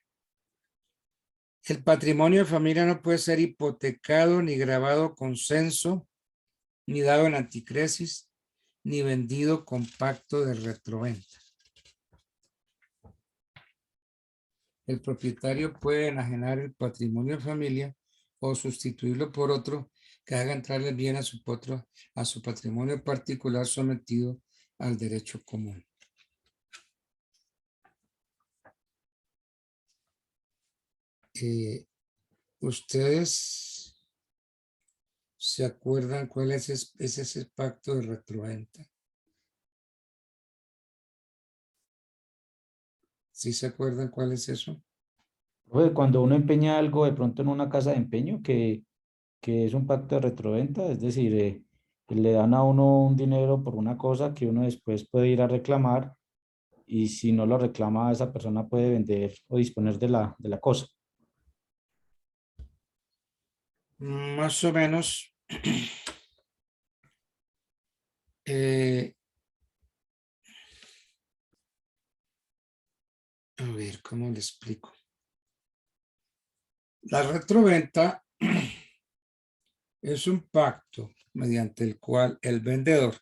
El patrimonio de familia no puede ser hipotecado, ni grabado con censo, ni dado en anticresis, ni vendido con pacto de retroventa. El propietario puede enajenar el patrimonio de familia o sustituirlo por otro que haga entrar el bien a su patrimonio particular sometido al derecho común. ¿Ustedes se acuerdan cuál es ese pacto de retroventa? ¿Sí se acuerdan cuál es eso? Profe, cuando uno empeña algo de pronto en una casa de empeño, que es un pacto de retroventa, es decir, le dan a uno un dinero por una cosa que uno después puede ir a reclamar y si no lo reclama, esa persona puede vender o disponer de la cosa. Más o menos. A ver, ¿cómo le explico? La retroventa es un pacto mediante el cual el vendedor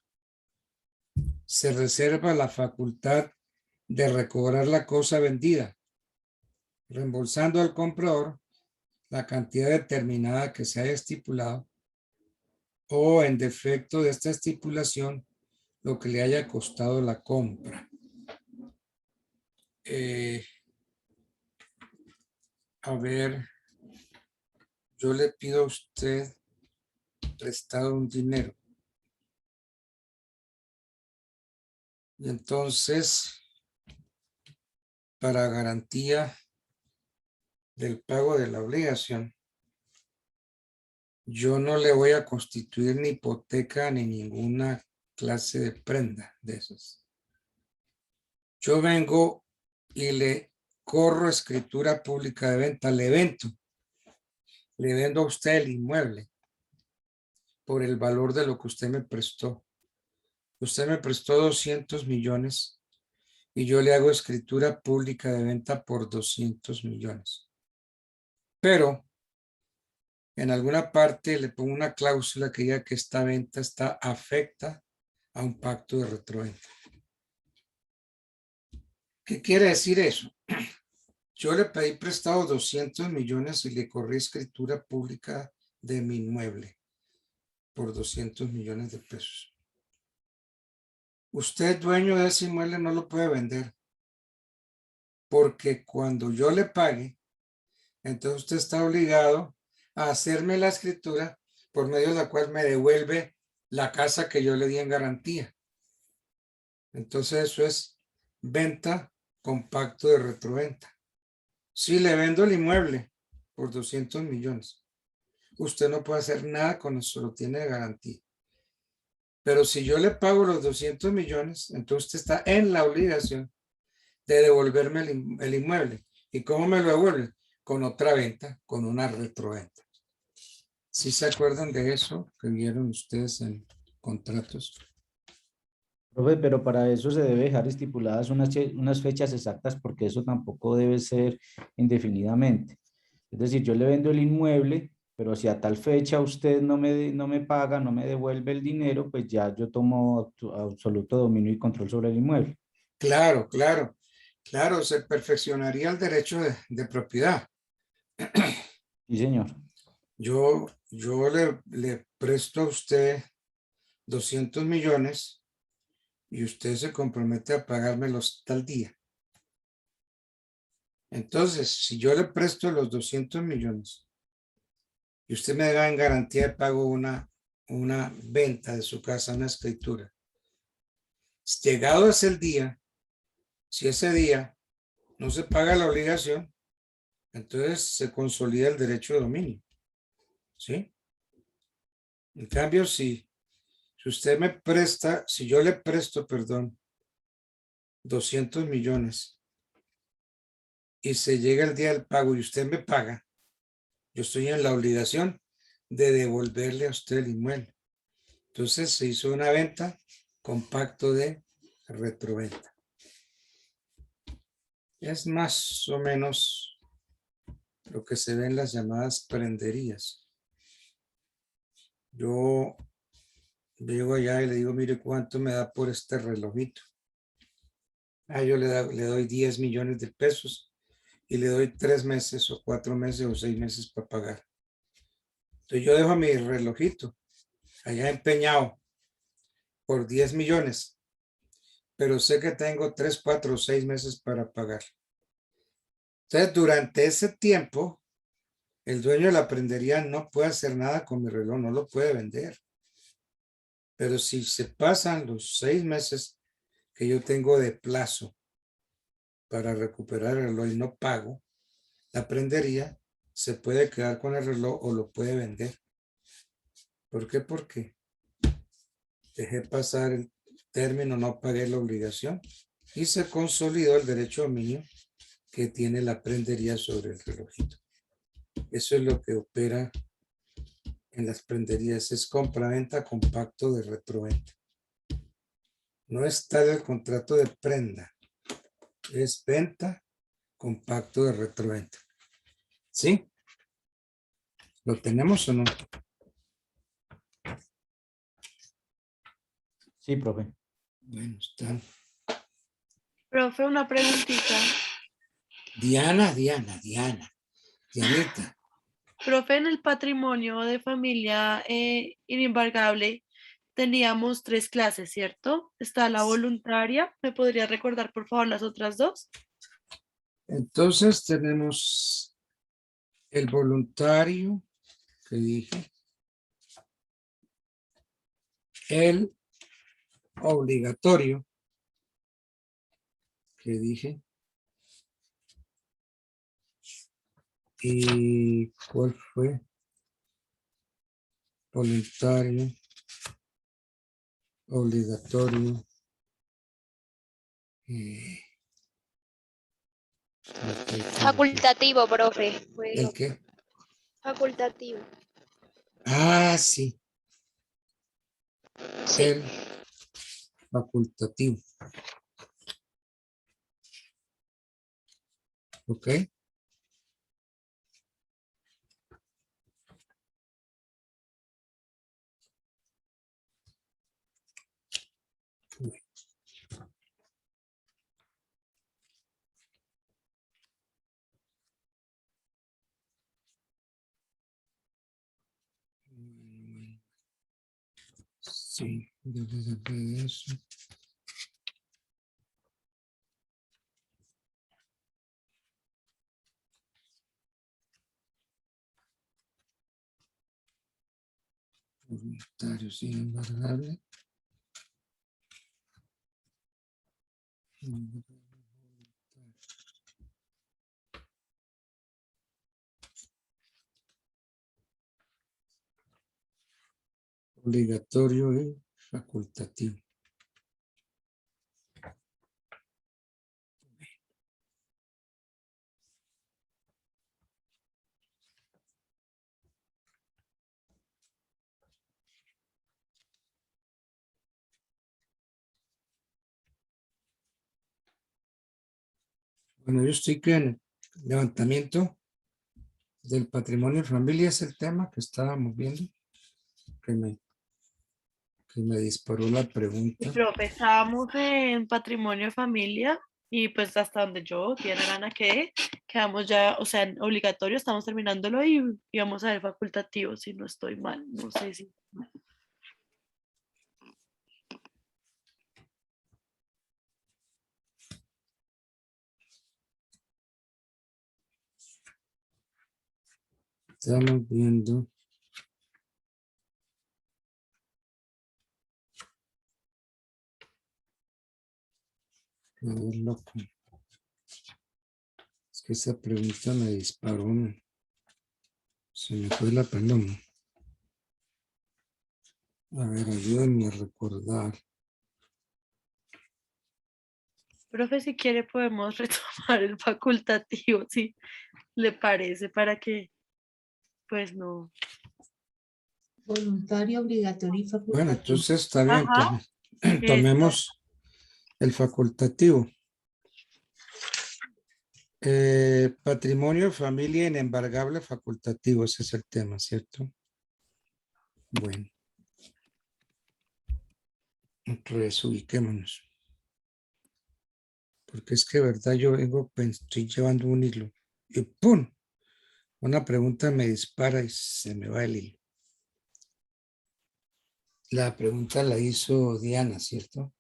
se reserva la facultad de recobrar la cosa vendida, reembolsando al comprador la cantidad determinada que se haya estipulado o, en defecto de esta estipulación, lo que le haya costado la compra. A ver, yo le pido a usted prestado un dinero. Y entonces, para garantía del pago de la obligación, yo no le voy a constituir ni hipoteca ni ninguna clase de prenda de esas. Yo vengo y le corro escritura pública de venta, le vendo a usted el inmueble por el valor de lo que usted me prestó. Usted me prestó 200 millones y yo le hago escritura pública de venta por 200 millones. Pero en alguna parte le pongo una cláusula que diga que esta venta está afecta a un pacto de retroventa. ¿Qué quiere decir eso? Yo le pedí prestado 200 millones y le corrí escritura pública de mi inmueble por 200 millones de pesos. Usted, dueño de ese inmueble, no lo puede vender porque cuando yo le pague, entonces usted está obligado a hacerme la escritura por medio de la cual me devuelve la casa que yo le di en garantía. Entonces eso es venta con pacto de retroventa. Si le vendo el inmueble por 200 millones, usted no puede hacer nada con eso, lo tiene de garantía. Pero si yo le pago los 200 millones, entonces usted está en la obligación de devolverme el inmueble. ¿Y cómo me lo devuelve? Con otra venta, con una retroventa. ¿Sí se acuerdan de eso que vieron ustedes en contratos? Profe, pero para eso se debe dejar estipuladas unas fechas exactas porque eso tampoco debe ser indefinidamente. Es decir, yo le vendo el inmueble, pero si a tal fecha usted no me paga, no me devuelve el dinero, pues ya yo tomo absoluto dominio y control sobre el inmueble. Claro, claro, claro, se perfeccionaría el derecho de propiedad. Sí, señor. Yo le presto a usted 200 millones y usted se compromete a pagármelos tal día. Entonces, si yo le presto los 200 millones y usted me da en garantía de pago una venta de su casa, una escritura, llegado ese el día, si ese día no se paga la obligación, entonces se consolida el derecho de dominio. ¿Sí? En cambio, si usted me presta, si yo le presto, perdón, 200 millones y se llega el día del pago y usted me paga, yo estoy en la obligación de devolverle a usted el inmueble. Entonces se hizo una venta con pacto de retroventa. Es más o menos lo que se ve en las llamadas prenderías. Yo llego allá y le digo, mire, ¿cuánto me da por este relojito? Yo le doy 10 millones de pesos y le doy 3 meses o 4 meses o 6 meses para pagar. Entonces yo dejo mi relojito allá empeñado por 10 millones, pero sé que tengo 3, 4 o 6 meses para pagar. Entonces, durante ese tiempo, el dueño de la prendería no puede hacer nada con mi reloj, no lo puede vender. Pero si se pasan los 6 meses que yo tengo de plazo para recuperar el reloj y no pago, la prendería se puede quedar con el reloj o lo puede vender. ¿Por qué? Porque dejé pasar el término, no pagué la obligación y se consolidó el derecho dominio que tiene la prendería sobre el relojito. Eso es lo que opera en las prenderías, es compra-venta con pacto de retroventa. No es tal el contrato de prenda, es venta con pacto de retroventa. ¿Sí? ¿Lo tenemos o no? Sí, profe. Bueno, está. Profe, una preguntita. Dianita. Profe, en el patrimonio de familia inembargable teníamos 3 clases, ¿cierto? Está la voluntaria. ¿Me podría recordar, por favor, las otras 2? Entonces tenemos el voluntario que dije, el obligatorio que dije, y ¿cuál fue? Voluntario, obligatorio. Facultativo, profe. Fue ¿El qué? facultativo. Ah, sí, Sí. el facultativo. ¿Ok? Sí, debe de eso. Voluntario, sin embargable. Obligatorio y facultativo. Bueno, yo estoy que en el levantamiento del patrimonio de familia es el tema que estábamos viendo, que me disparó la Sí, pregunta. profe, estábamos en patrimonio de familia y pues hasta donde yo tiene gana que quedamos ya, o sea, en obligatorio, estamos terminándolo y vamos a ver facultativo, si no estoy mal, no sé si. Estamos viendo. A ver, loco. Es que esa pregunta me disparó. Se me fue la paloma. A ver, ayúdenme a recordar. Profe, si quiere podemos retomar el facultativo, si le parece, para que pues no. Voluntario, obligatorio y facultativo. Bueno, entonces está bien. Ajá. Tomemos el facultativo. Patrimonio de familia inembargable facultativo, ese es el tema, ¿cierto? Bueno. Ubiquémonos. Porque es que de verdad yo vengo, estoy llevando un hilo y ¡pum! Una pregunta me dispara y se me va el hilo. La pregunta la hizo Diana, ¿cierto?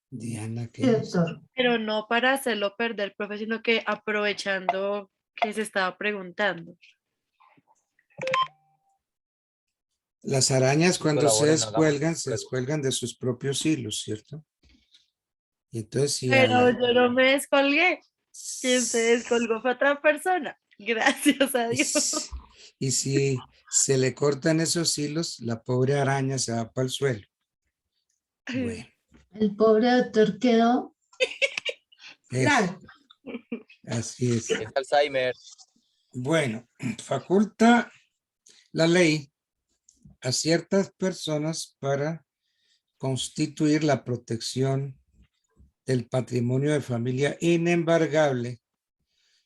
Diana, Sí, ¿qué es? doctor. Pero no para hacerlo perder, profe, sino que aprovechando que se estaba preguntando. Las arañas cuando se Colaboren, hagamos descuelgan, se descuelgan de sus propios hilos, ¿cierto? Y entonces si a Pero la- yo no me descolgué. Quien se descolgó fue otra persona. Gracias a Dios. y si se le cortan esos hilos, la pobre araña se va para el suelo. Bueno, El pobre doctor quedó claro. así es. Es Alzheimer. Bueno, faculta la ley a ciertas personas para constituir la protección del patrimonio de familia inembargable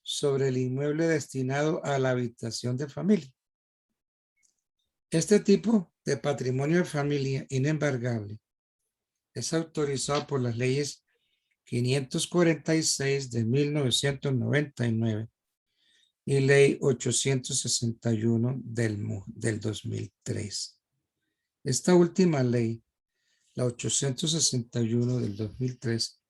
sobre el inmueble destinado a la habitación de familia. Este tipo de patrimonio de familia inembargable es autorizado por las leyes 546 de 1999 y ley 861 del 2003. Esta última ley, la 861 del 2003,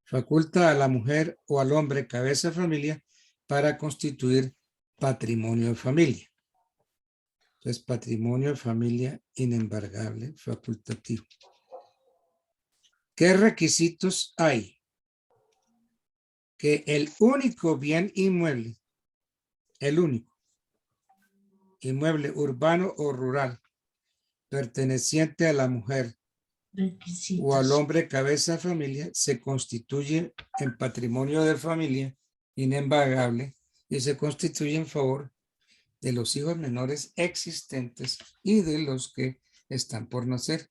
faculta a la mujer o al hombre cabeza de familia para constituir patrimonio de familia. Entonces, patrimonio de familia inembargable facultativo. ¿Qué requisitos hay? Que el único bien inmueble, el único inmueble urbano o rural perteneciente a la mujer o al hombre cabeza de familia se constituye en patrimonio de familia inembargable y se constituye en favor de los hijos menores existentes y de los que están por nacer.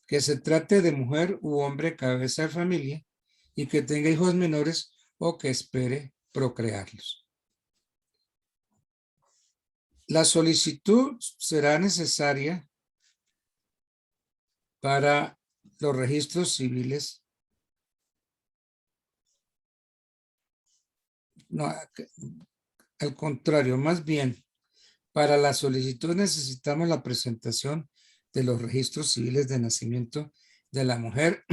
Que se trate de mujer u hombre cabeza de familia y que tenga hijos menores o que espere procrearlos. La solicitud será necesaria para los registros civiles. No, al contrario, más bien, para la solicitud necesitamos la presentación de los registros civiles de nacimiento de la mujer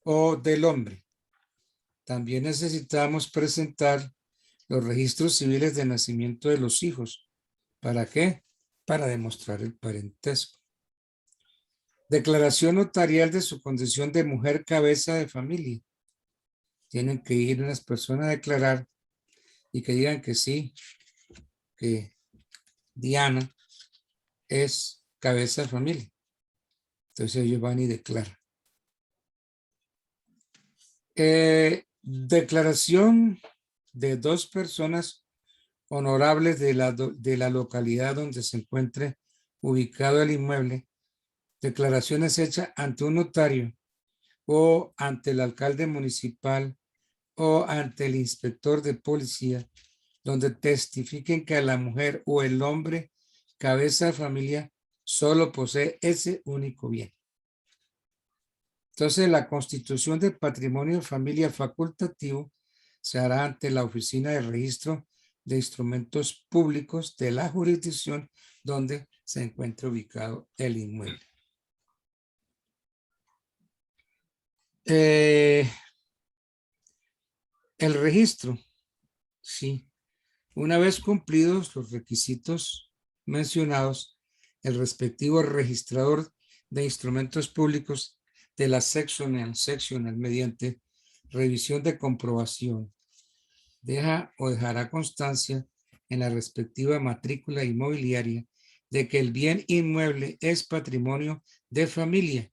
o del hombre. También necesitamos presentar los registros civiles de nacimiento de los hijos. ¿Para qué? Para demostrar el parentesco. Declaración notarial de su condición de mujer cabeza de familia. Tienen que ir unas personas a declarar y que digan que sí, que Diana es cabeza de familia. Entonces ellos van y declaran. Declaración de dos personas honorables de la localidad donde se encuentre ubicado el inmueble. Declaraciones hechas ante un notario o ante el alcalde municipal o ante el inspector de policía, donde testifiquen que la mujer o el hombre cabeza de familia solo posee ese único bien. Entonces, la constitución del patrimonio de familia facultativo se hará ante la Oficina de Registro de Instrumentos Públicos de la jurisdicción donde se encuentra ubicado el inmueble. El registro, sí. Una vez cumplidos los requisitos mencionados, el respectivo registrador de instrumentos públicos de la seccional mediante revisión de comprobación deja o dejará constancia en la respectiva matrícula inmobiliaria de que el bien inmueble es patrimonio de familia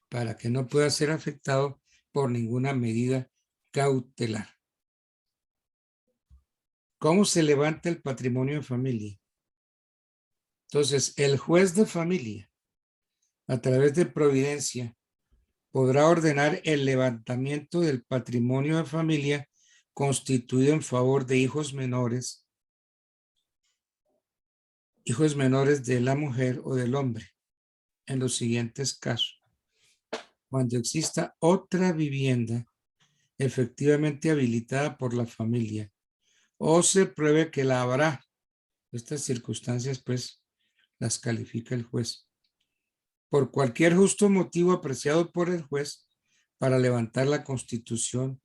para que no pueda ser afectado por ninguna medida cautelar. ¿Cómo se levanta el patrimonio de familia? Entonces, el juez de familia, a través de providencia, podrá ordenar el levantamiento del patrimonio de familia constituido en favor de hijos menores de la mujer o del hombre, en los siguientes casos. Cuando exista otra vivienda efectivamente habilitada por la familia o se pruebe que la habrá. Estas circunstancias, pues, las califica el juez. Por cualquier justo motivo apreciado por el juez para levantar la constitución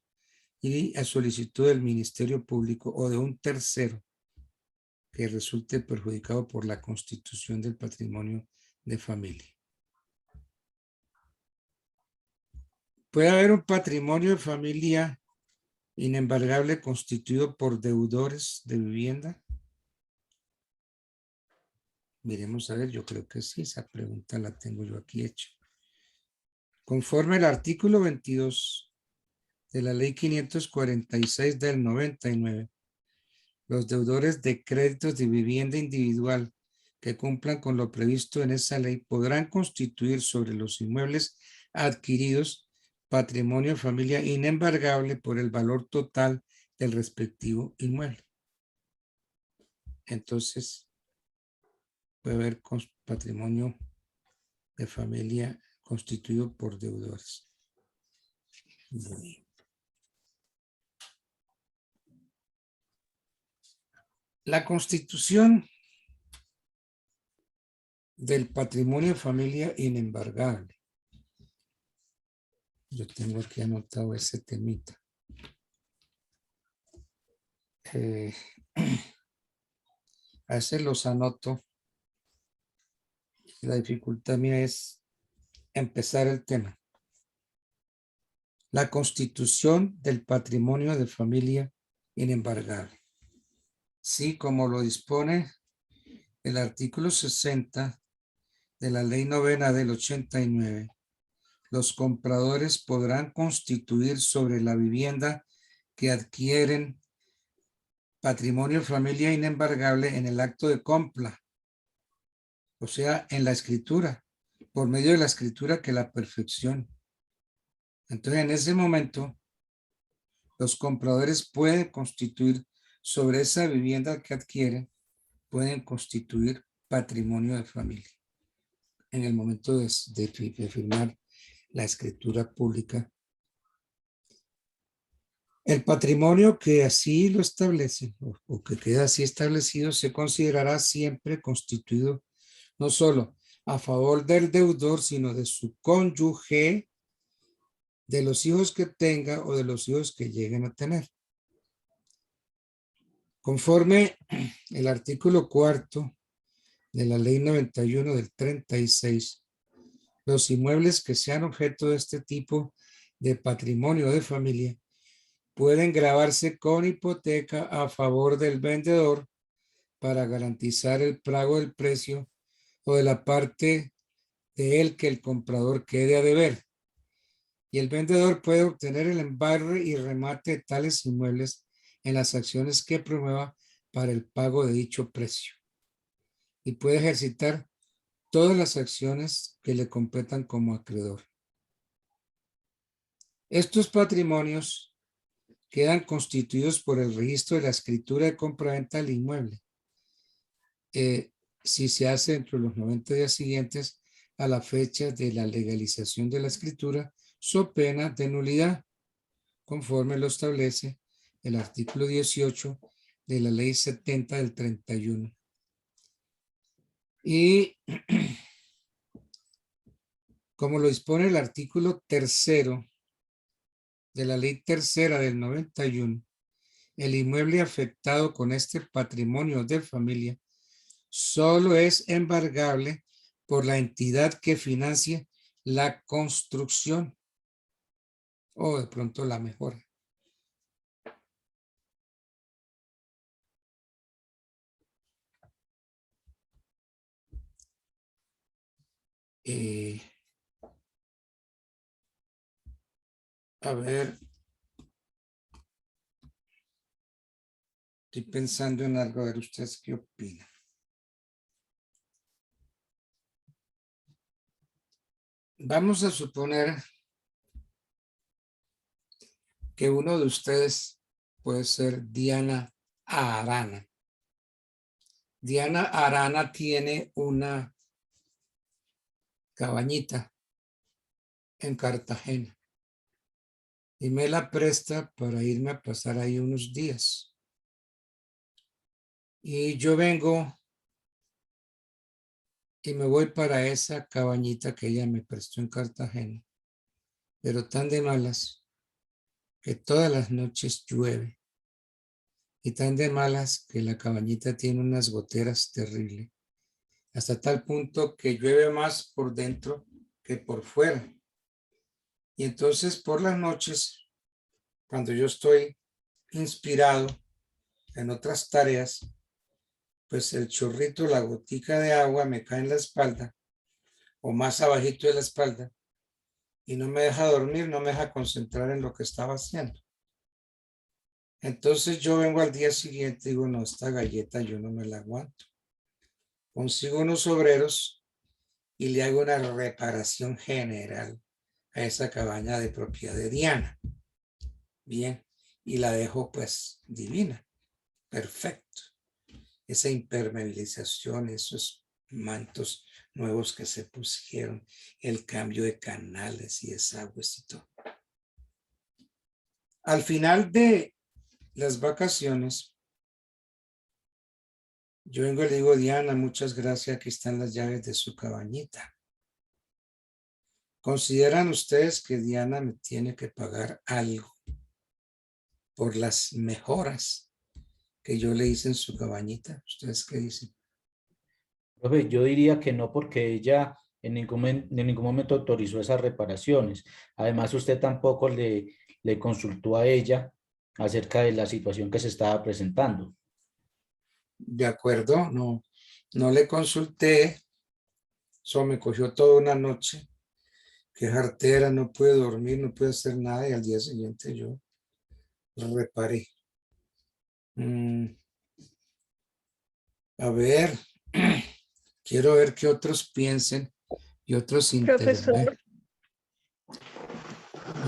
y a solicitud del Ministerio Público o de un tercero que resulte perjudicado por la constitución del patrimonio de familia. Puede haber un patrimonio de familia inembargable constituido por deudores de vivienda. Miremos a ver, yo creo que sí, esa pregunta la tengo yo aquí hecha. Conforme al artículo 22 de la ley 546 del 99, los deudores de créditos de vivienda individual que cumplan con lo previsto en esa ley podrán constituir sobre los inmuebles adquiridos patrimonio de familia inembargable por el valor total del respectivo inmueble. Entonces, puede haber patrimonio de familia constituido por deudores. La constitución del patrimonio de familia inembargable. Yo tengo aquí anotado ese temita. A veces los anoto. La dificultad mía es empezar el tema. La constitución del patrimonio de familia inembargable. Sí, como lo dispone el artículo 60 de la ley 9 del 89, los compradores podrán constituir sobre la vivienda que adquieren patrimonio de familia inembargable en el acto de compra, o sea, en la escritura, por medio de la escritura que la perfección. Entonces, en ese momento, los compradores pueden constituir sobre esa vivienda que adquieren, pueden constituir patrimonio de familia en el momento de firmar la escritura pública. El patrimonio que así lo establece o que queda así establecido se considerará siempre constituido no solo a favor del deudor, sino de su cónyuge, de los hijos que tenga o de los hijos que lleguen a tener. Conforme el artículo 4 de la ley 91 del 36, los inmuebles que sean objeto de este tipo de patrimonio de familia pueden gravarse con hipoteca a favor del vendedor para garantizar el pago del precio o de la parte de él que el comprador quede a deber. Y el vendedor puede obtener el embargue y remate de tales inmuebles en las acciones que promueva para el pago de dicho precio. Y puede ejercitar todas las acciones que le competan como acreedor. Estos patrimonios quedan constituidos por el registro de la escritura de compraventa del inmueble. Si se hace dentro de los 90 días siguientes a la fecha de la legalización de la escritura, so pena de nulidad, conforme lo establece el artículo 18 de la ley 70 del 31. Y como lo dispone el artículo 3 de la ley 3 del 91, el inmueble afectado con este patrimonio de familia solo es embargable por la entidad que financie la construcción o de pronto la mejora. A ver, estoy pensando en algo, a ver ustedes qué opinan. vamos a suponer que uno de ustedes puede ser Diana Arana. Diana Arana tiene una cabañita en Cartagena y me la presta para irme a pasar ahí unos días. Y yo vengo y me voy para esa cabañita que ella me prestó en Cartagena, pero tan de malas que todas las noches llueve y tan de malas que la cabañita tiene unas goteras terribles, hasta tal punto que llueve más por dentro que por fuera. Y entonces por las noches, cuando yo estoy inspirado en otras tareas, pues el chorrito, la gotica de agua me cae en la espalda o más abajito de la espalda y no me deja dormir, no me deja concentrar en lo que estaba haciendo. Entonces yo vengo al día siguiente y digo, no, esta galleta yo no me la aguanto. Consigo unos obreros y le hago una reparación general a esa cabaña de propiedad de Diana. Bien, y la dejo pues divina, perfecto. Esa impermeabilización, esos mantos nuevos que se pusieron, el cambio de canales y desagües y todo. Al final de las vacaciones, yo vengo y le digo, Diana, muchas gracias, aquí están las llaves de su cabañita. ¿Consideran ustedes que Diana me tiene que pagar algo por las mejoras que yo le hice en su cabañita? ¿Ustedes qué dicen? Profe, yo diría que no, porque ella en ningún momento autorizó esas reparaciones. Además, usted tampoco le consultó a ella acerca de la situación que se estaba presentando. De acuerdo, no le consulté, eso me cogió toda una noche, que jartera, no pude dormir, no pude hacer nada y al día siguiente yo reparé. A ver, quiero ver qué otros piensen y otros interesen. Profesor.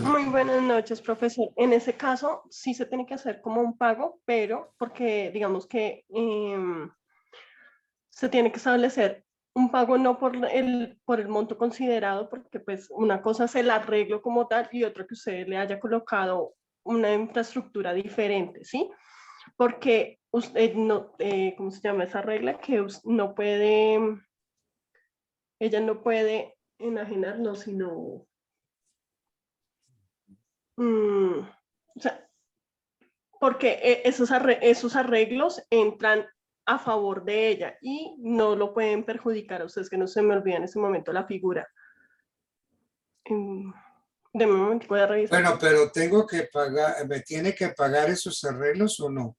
Muy buenas noches, profesor. En ese caso, sí se tiene que hacer como un pago, pero porque digamos que se tiene que establecer un pago no por el monto considerado, porque pues una cosa es el arreglo como tal y otra que usted le haya colocado una infraestructura diferente, ¿sí? Porque usted no, ¿cómo se llama esa regla? Que no puede, ella no puede enajenarnos, sino... o sea, porque esos arreglos entran a favor de ella y no lo pueden perjudicar a ustedes, que no se me olvida en ese momento la figura. De momento voy a revisar. Bueno, pero tengo que pagar, ¿me tiene que pagar esos arreglos o no?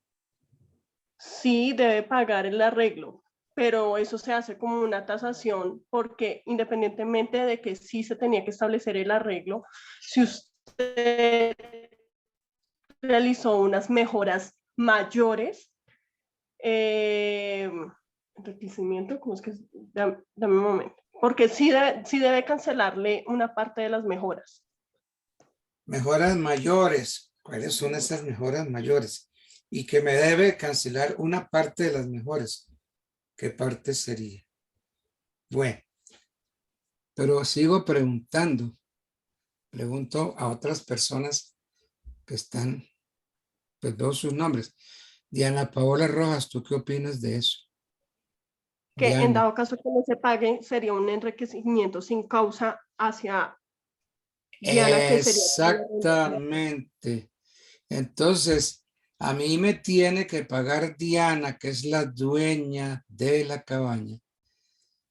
Sí, debe pagar el arreglo, pero eso se hace como una tasación porque independientemente de que sí se tenía que establecer el arreglo, si usted realizó unas mejoras mayores, enriquecimiento, ¿cómo es que? Dame un momento, porque sí debe cancelarle una parte de las mejoras. Mejoras mayores. ¿Cuáles son esas mejoras mayores? Y que me debe cancelar una parte de las mejoras. ¿Qué parte sería? Bueno, pero sigo preguntando. Pregunto a otras personas que están, pues veo sus nombres. Diana Paola Rojas, ¿tú qué opinas de eso? Que Diana. en dado caso que no se pague, sería un enriquecimiento sin causa hacia Diana, que sería... Exactamente. Entonces, a mí me tiene que pagar Diana, que es la dueña de la cabaña.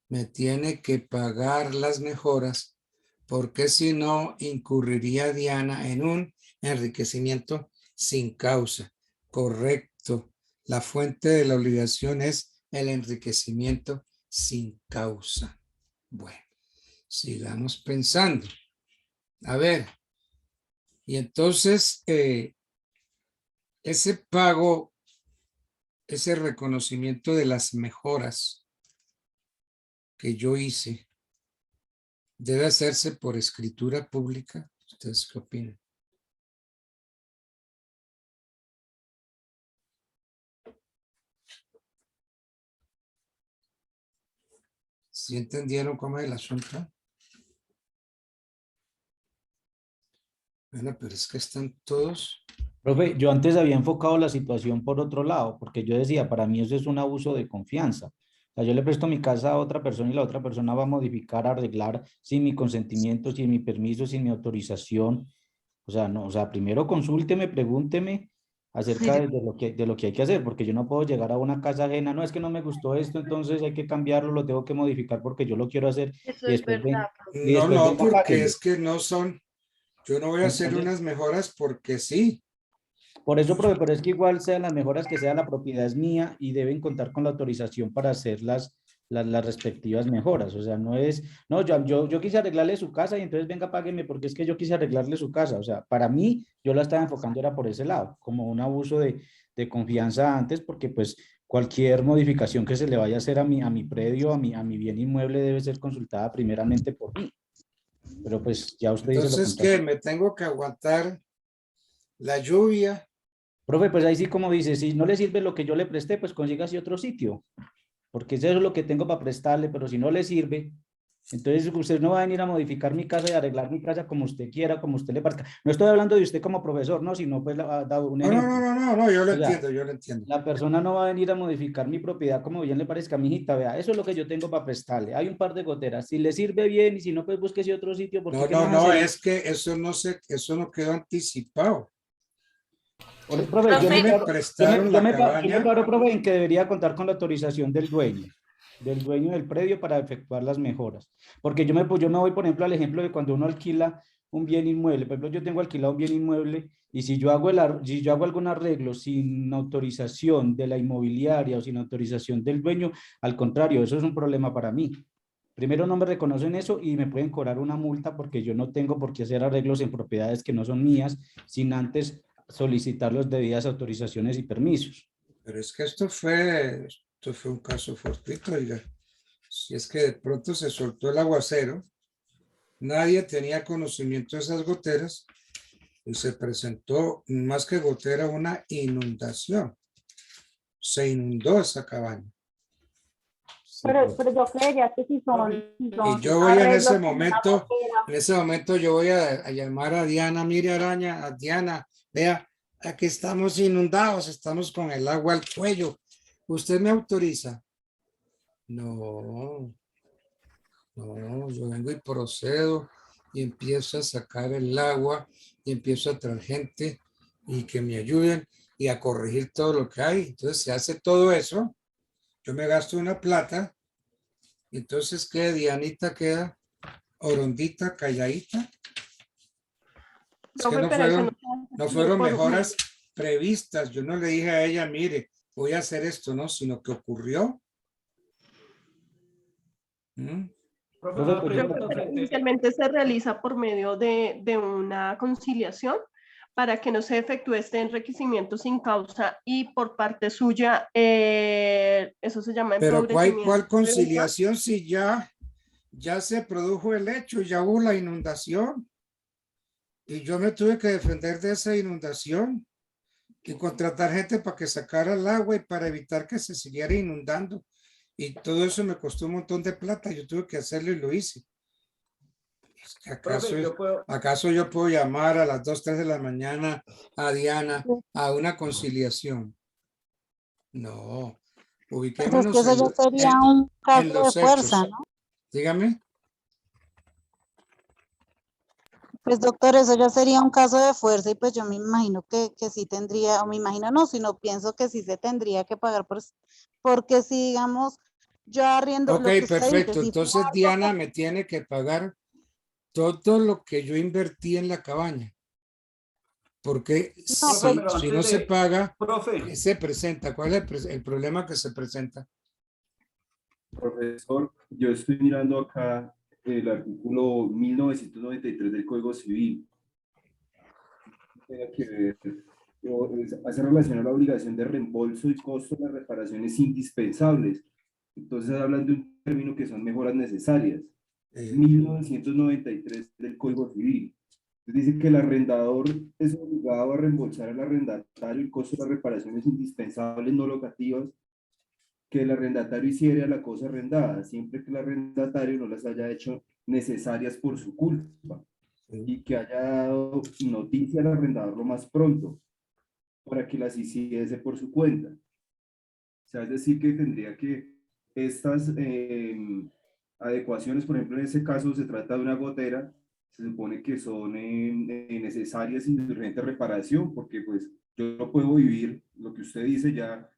Me tiene que pagar las mejoras, porque si no, incurriría Diana en un enriquecimiento sin causa. Correcto. La fuente de la obligación es el enriquecimiento sin causa. Bueno, sigamos pensando. A ver, y entonces ese pago, ese reconocimiento de las mejoras que yo hice, debe hacerse por escritura pública. ¿Ustedes qué opinan? ¿Sí entendieron cómo es el asunto? Bueno, pero es que están todos. Profe, yo antes había enfocado la situación por otro lado, porque yo decía, para mí eso es un abuso de confianza. O sea, yo le presto mi casa a otra persona y la otra persona va a modificar, arreglar sin mi consentimiento, sin mi permiso, sin mi autorización. O sea, no, o sea, primero consúlteme, pregúnteme acerca de lo que hay que hacer, porque yo no puedo llegar a una casa ajena, no es que no me gustó esto, entonces hay que cambiarlo, lo tengo que modificar porque yo lo quiero hacer Eso y es después verdad, profe. y No, después no, venga, porque págueme. es que no son. Yo no voy a hacer Entonces, unas mejoras porque sí. por eso, profe, pero es que igual sean las mejoras que sea, la propiedad es mía y deben contar con la autorización para hacer las respectivas mejoras. O sea, no es, no, yo quise arreglarle su casa y entonces venga, págueme porque es que yo quise arreglarle su casa. O sea, para mí, yo la estaba enfocando era por ese lado, como un abuso de confianza antes, porque pues cualquier modificación que se le vaya a hacer a mi predio, a mi bien inmueble debe ser consultada primeramente por mí. Pero pues ya usted dice lo Entonces, contrario. ¿qué? ¿Me tengo que aguantar la lluvia? Profe, pues ahí sí como dice, si no le sirve lo que yo le presté, pues consígase otro sitio, porque eso es lo que tengo para prestarle, pero si no le sirve, entonces usted no va a venir a modificar mi casa y arreglar mi casa como usted quiera, como usted le parezca. No estoy hablando de usted como profesor, no, sino pues ha dado un No, no, no, ejemplo. no, no, no, yo lo O sea, entiendo, yo lo entiendo. la persona no va a venir a modificar mi propiedad como bien le parezca, mijita, vea, eso es lo que yo tengo para prestarle. Hay un par de goteras, si le sirve bien y si no, pues búsquese otro sitio, porque No, ¿qué no, más no, hacer? es que eso no quedó anticipado. Profe, A mí me yo prestaron la me cabaña. paro, profe, en que debería contar con la autorización del dueño del predio para efectuar las mejoras. Porque yo me voy, por ejemplo, al ejemplo de cuando uno alquila un bien inmueble. Por ejemplo, yo tengo alquilado un bien inmueble y si yo hago, si yo hago algún arreglo sin autorización de la inmobiliaria o sin autorización del dueño, al contrario, eso es un problema para mí. Primero no me reconocen eso y me pueden cobrar una multa porque yo no tengo por qué hacer arreglos en propiedades que no son mías sin antes solicitar las debidas autorizaciones y permisos. Pero es que esto fue un caso fortuito, oiga. Si es que de pronto se soltó el aguacero, nadie tenía conocimiento de esas goteras y se presentó más que gotera una inundación. Se inundó esa cabaña. Pero yo creería que si son Y yo voy en ese arreglos con una momento, gotera, yo voy a llamar a Diana, mire Araña, a Diana, vea, aquí estamos inundados, estamos con el agua al cuello. ¿Usted me autoriza? No, no, yo vengo y procedo y empiezo a sacar el agua y empiezo a traer gente y que me ayuden y a corregir todo lo que hay. Entonces se hace todo eso, yo me gasto una plata, entonces ¿qué? Dianita queda orondita, calladita. Es que Profe, pero eso no no se hace fueron por- mejoras previstas. Yo no le dije a ella, mire, voy a hacer esto, ¿no? Sino que ocurrió. ¿Mm? Profe, una Profe, pues Creo pregunta que frente. inicialmente se realiza por medio de una conciliación para que no se efectúe este enriquecimiento sin causa y por parte suya, eso se llama Pero empobrecimiento. ¿cuál conciliación si ya se produjo el hecho, ya hubo la inundación? Y yo me tuve que defender de esa inundación y contratar gente para que sacara el agua y para evitar que se siguiera inundando. Y todo eso me costó un montón de plata. Yo tuve que hacerlo y lo hice. Profe, yo puedo, ¿Acaso yo puedo llamar a las 2, 3 de la mañana a Diana a una conciliación? No. Pues es que Ubiquémonos eso ya sería un en caso de los fuerza, hechos. ¿no? Dígame. Pues doctor, eso ya sería un caso de fuerza y pues yo me imagino que sí tendría, o me imagino no, sino pienso que sí se tendría que pagar porque si digamos, yo arriendo Ok, lo que usted dice, perfecto. si fue Entonces algo Diana me tiene que pagar todo lo que yo invertí en la cabaña. Porque no, profe, pues, pero si antes no se de, paga, profe, ¿qué se presenta? ¿Cuál es el problema que se presenta? Profesor, yo estoy mirando acá el artículo 1993 del Código Civil. Tiene que ver, hace relación a la obligación de reembolso y costo de las reparaciones indispensables. Entonces hablan de un término que son mejoras necesarias. 1993 del Código Civil. Dice que el arrendador es obligado a reembolsar al arrendatario el costo de las reparaciones indispensables no locativas que el arrendatario hiciere a la cosa arrendada, siempre que el arrendatario no las haya hecho necesarias por su culpa y que haya dado noticia al arrendador lo más pronto para que las hiciese por su cuenta. O sea, es decir, que tendría que estas adecuaciones, por ejemplo, en ese caso se trata de una gotera, se supone que son necesarias y de urgente reparación, porque pues yo no puedo vivir, lo que usted dice ya,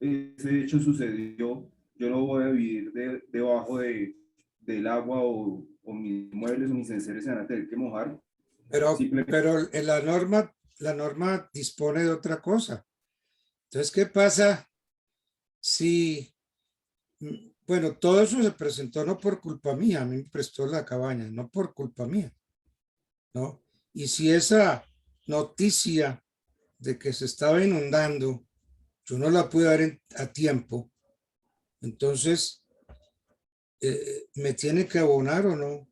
ese hecho sucedió, yo no voy a vivir debajo del agua o mis muebles o mis enseres se van a tener que mojar. Pero en la norma dispone de otra cosa. Entonces, ¿qué pasa si, bueno, todo eso se presentó no por culpa mía, a mí me prestó la cabaña, no por culpa mía, ¿no? Y si esa noticia de que se estaba inundando, yo no la pude dar a tiempo, entonces, ¿me tiene que abonar o no?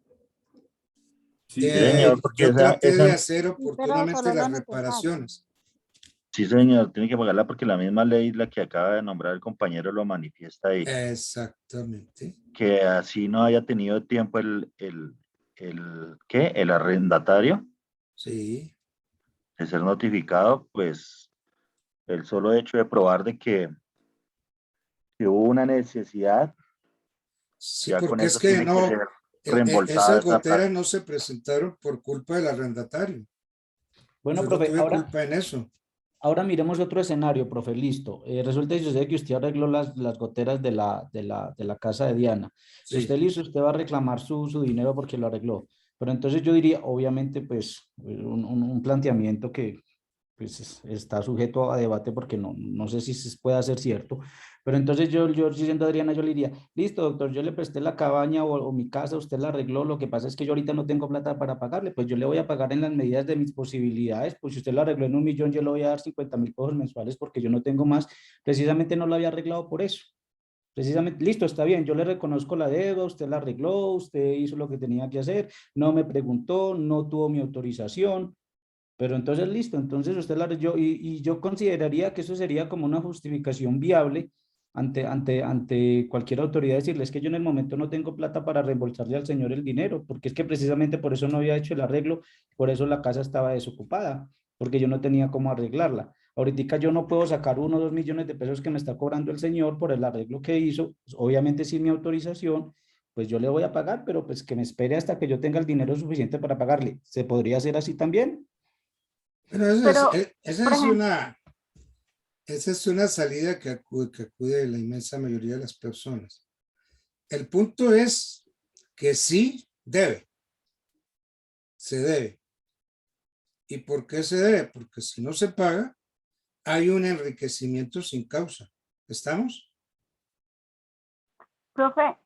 Sí, señor, porque yo traté de hacer pero oportunamente solo lo las necesario. reparaciones. sí, señor, tiene que pagarla porque la misma ley, la que acaba de nombrar el compañero, lo manifiesta ahí. Exactamente. Que así no haya tenido tiempo el arrendatario Sí. de ser notificado, pues el solo hecho de probar de que hubo una necesidad, Sí, ya con porque es eso que tiene que no, ser reembolsada esas esa goteras plata. no se presentaron por culpa del arrendatario. Bueno, Yo no profe, tuve culpa en eso. ahora miremos otro escenario, profe, listo. Resulta y sucede que usted arregló las goteras de la casa de Diana. Sí. Usted listo, usted va a reclamar su dinero porque lo arregló. Pero entonces yo diría, obviamente, pues, un planteamiento que pues, está sujeto a debate porque no sé si se puede hacer cierto. Pero entonces yo diciendo a Adriana, yo le diría, listo, doctor, yo le presté la cabaña o mi casa, usted la arregló, lo que pasa es que yo ahorita no tengo plata para pagarle, pues yo le voy a pagar en las medidas de mis posibilidades, pues si usted lo arregló en 1.000.000, yo le voy a dar 50.000 pesos mensuales porque yo no tengo más, precisamente no lo había arreglado por eso. Precisamente, listo, está bien, yo le reconozco la deuda, usted la arregló, usted hizo lo que tenía que hacer, no me preguntó, no tuvo mi autorización, pero entonces listo, entonces usted la yo y yo consideraría que eso sería como una justificación viable ante cualquier autoridad, decirles que yo en el momento no tengo plata para reembolsarle al señor el dinero, porque es que precisamente por eso no había hecho el arreglo, por eso la casa estaba desocupada, porque yo no tenía cómo arreglarla. Ahorita yo no puedo sacar 1 o 2 millones de pesos que me está cobrando el señor por el arreglo que hizo, pues, obviamente sin mi autorización, pues yo le voy a pagar, pero pues que me espere hasta que yo tenga el dinero suficiente para pagarle. ¿Se podría hacer así también? Pero esa es una salida que acude la inmensa mayoría de las personas. El punto es que sí se debe. ¿Y por qué se debe? Porque si no se paga, hay un enriquecimiento sin causa. ¿Estamos? Profe.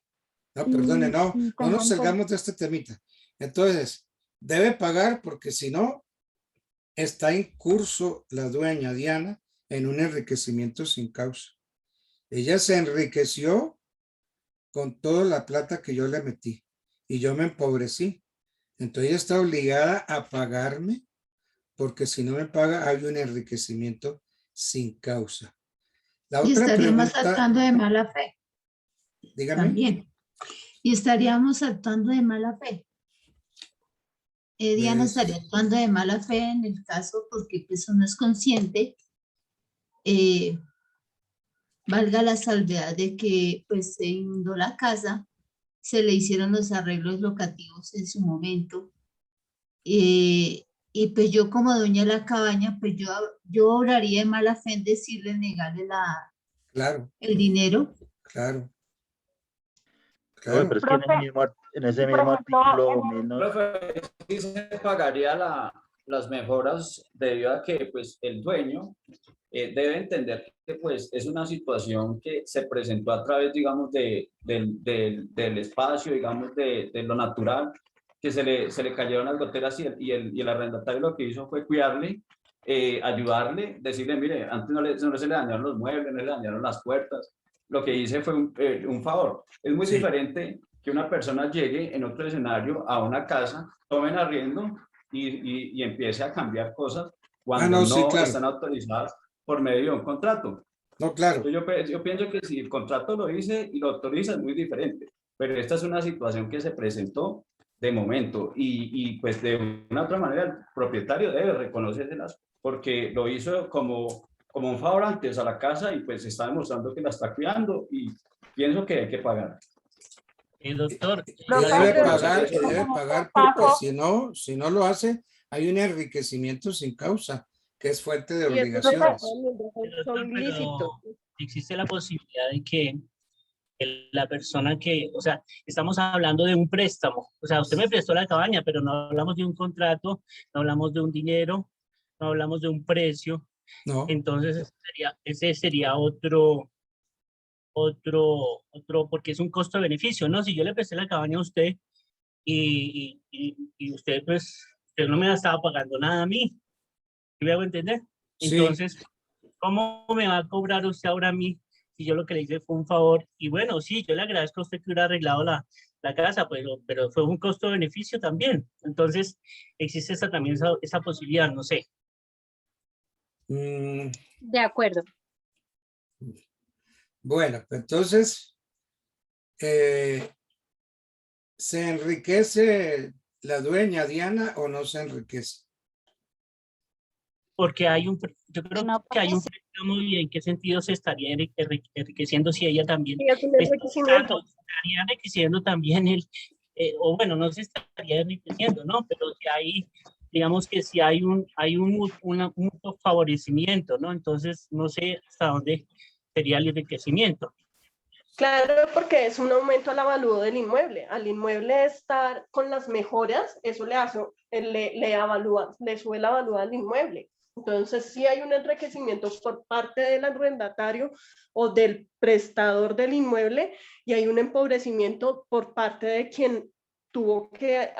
No, perdone, no nos salgamos de este temita. Entonces, debe pagar porque si no, está en curso la dueña Diana en un enriquecimiento sin causa. Ella se enriqueció con toda la plata que yo le metí y yo me empobrecí. Entonces ella está obligada a pagarme porque si no me paga hay un enriquecimiento sin causa. La Y otra estaríamos pregunta, actuando de mala fe. dígame. También. Y estaríamos actuando de mala fe. Diana Pues, estaría actuando de mala fe en el caso porque pues uno es consciente, valga la salvedad de que pues se inundó la casa, se le hicieron los arreglos locativos en su momento, y pues yo como dueña de la cabaña, pues yo obraría de mala fe en decirle, negarle claro, el dinero. claro. Oye, pero es que en ese mismo artículo 19... Profe, sí se pagaría las mejoras debido a que pues, el dueño debe entender que pues, es una situación que se presentó a través, digamos, del espacio, digamos, de lo natural, que se le cayeron las goteras y el arrendatario lo que hizo fue cuidarle, ayudarle, decirle, mire, antes no se le dañaron los muebles, no le dañaron las puertas, lo que hice fue un favor. Es muy diferente que una persona llegue en otro escenario a una casa, tomen arriendo y empiece a cambiar cosas cuando no, sí, no claro. están autorizadas por medio de un contrato. No, claro. Yo pienso que si el contrato lo dice y lo autoriza es muy diferente, pero esta es una situación que se presentó de momento y pues de una otra manera el propietario debe reconocérselas porque lo hizo como un favor antes a la casa y pues está demostrando que la está cuidando y pienso que hay que pagar. Doctor, Debe pagar porque si no lo hace, hay un enriquecimiento sin causa, que es fuente de obligaciones. pero existe la posibilidad de que la persona que, o sea, estamos hablando de un préstamo, o sea, usted me prestó la cabaña, pero no hablamos de un contrato, no hablamos de un dinero, no hablamos de un precio. No. Entonces ese sería otro, porque es un costo-beneficio, ¿no? Si yo le presté la cabaña a usted y usted, pues, usted no me estaba pagando nada a mí, ¿me hago entender? Sí. Entonces, ¿cómo me va a cobrar usted ahora a mí si yo lo que le hice fue un favor? Y bueno, sí, yo le agradezco a usted que hubiera arreglado la casa, pero fue un costo-beneficio también. Entonces, existe también esa posibilidad, no sé. De acuerdo. Bueno, entonces, ¿se enriquece la dueña Diana o no se enriquece? Porque yo creo que hay un préstamo y en qué sentido se estaría enriqueciendo si ella también estaría enriqueciendo también o bueno, no se estaría enriqueciendo, ¿no? Pero si hay, digamos que si hay un favorecimiento, ¿no? Entonces, no sé hasta dónde sería el enriquecimiento. Claro, porque es un aumento al avalúo del inmueble. Al inmueble estar con las mejoras, eso le hace, le sube el avalúo al inmueble. Entonces, sí hay un enriquecimiento por parte del arrendatario o del prestador del inmueble y hay un empobrecimiento por parte de quien tuvo que...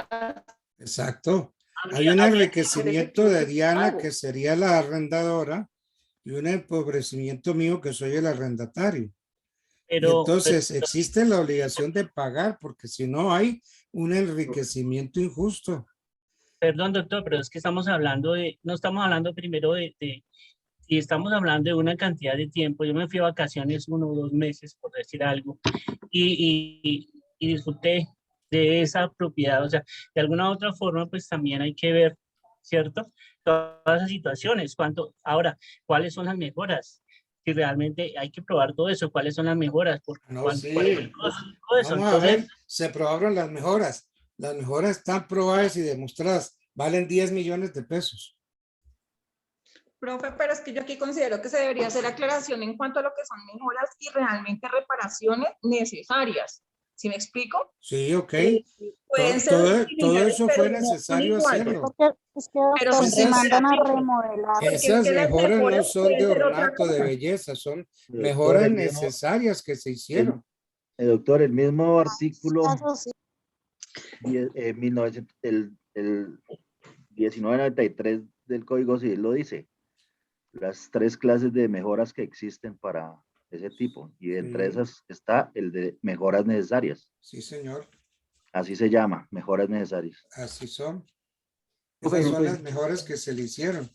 Exacto. Hay un enriquecimiento de Diana, que sería la arrendadora, y un empobrecimiento mío, que soy el arrendatario. Entonces, existe la obligación de pagar, porque si no hay un enriquecimiento injusto. Perdón, doctor, pero es que estamos hablando no estamos hablando primero y estamos hablando de una cantidad de tiempo. Yo me fui a vacaciones 1 o 2 meses, por decir algo, y disfruté de esa propiedad. O sea, de alguna u otra forma, pues también hay que ver, ¿cierto? Todas esas situaciones. Ahora, ¿cuáles son las mejoras? Si realmente hay que probar todo eso, ¿cuáles son las mejoras? Vamos a ver, se probaron las mejoras. Las mejoras están probadas y demostradas. Valen 10 millones de pesos. Profe, pero es que yo aquí considero que se debería hacer aclaración en cuanto a lo que son mejoras y realmente reparaciones necesarias. ¿Sí me explico? Sí, ok. Pueden ser todo eso fue necesario hacerlo. Pero si mandan a remodelar. Esas mejoras no son de ornato, de belleza, son mejoras necesarias que se hicieron. Doctor, el mismo artículo... el 1993 del Código Civil lo dice, las 3 clases de mejoras que existen para ese tipo, y entre esas está el de mejoras necesarias. Sí, señor. Así se llama, mejoras necesarias. Así son. Esas son las mejoras que se le hicieron.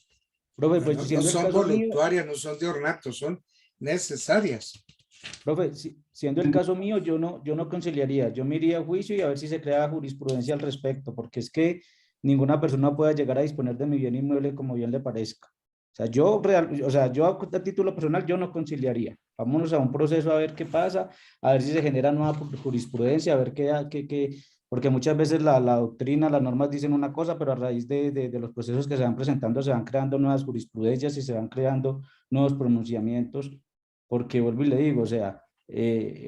Profe, pues, no son voluntorias, no son de ornato, son necesarias. Profe, siendo el caso mío, yo no conciliaría, yo me iría a juicio y a ver si se crea jurisprudencia al respecto, porque es que ninguna persona pueda llegar a disponer de mi bien inmueble como bien le parezca. O sea, yo a título personal, yo no conciliaría. Vámonos a un proceso a ver qué pasa, a ver si se genera nueva jurisprudencia, a ver porque muchas veces la doctrina, las normas dicen una cosa, pero a raíz de los procesos que se van presentando, se van creando nuevas jurisprudencias y se van creando nuevos pronunciamientos. Porque vuelvo y le digo, o sea,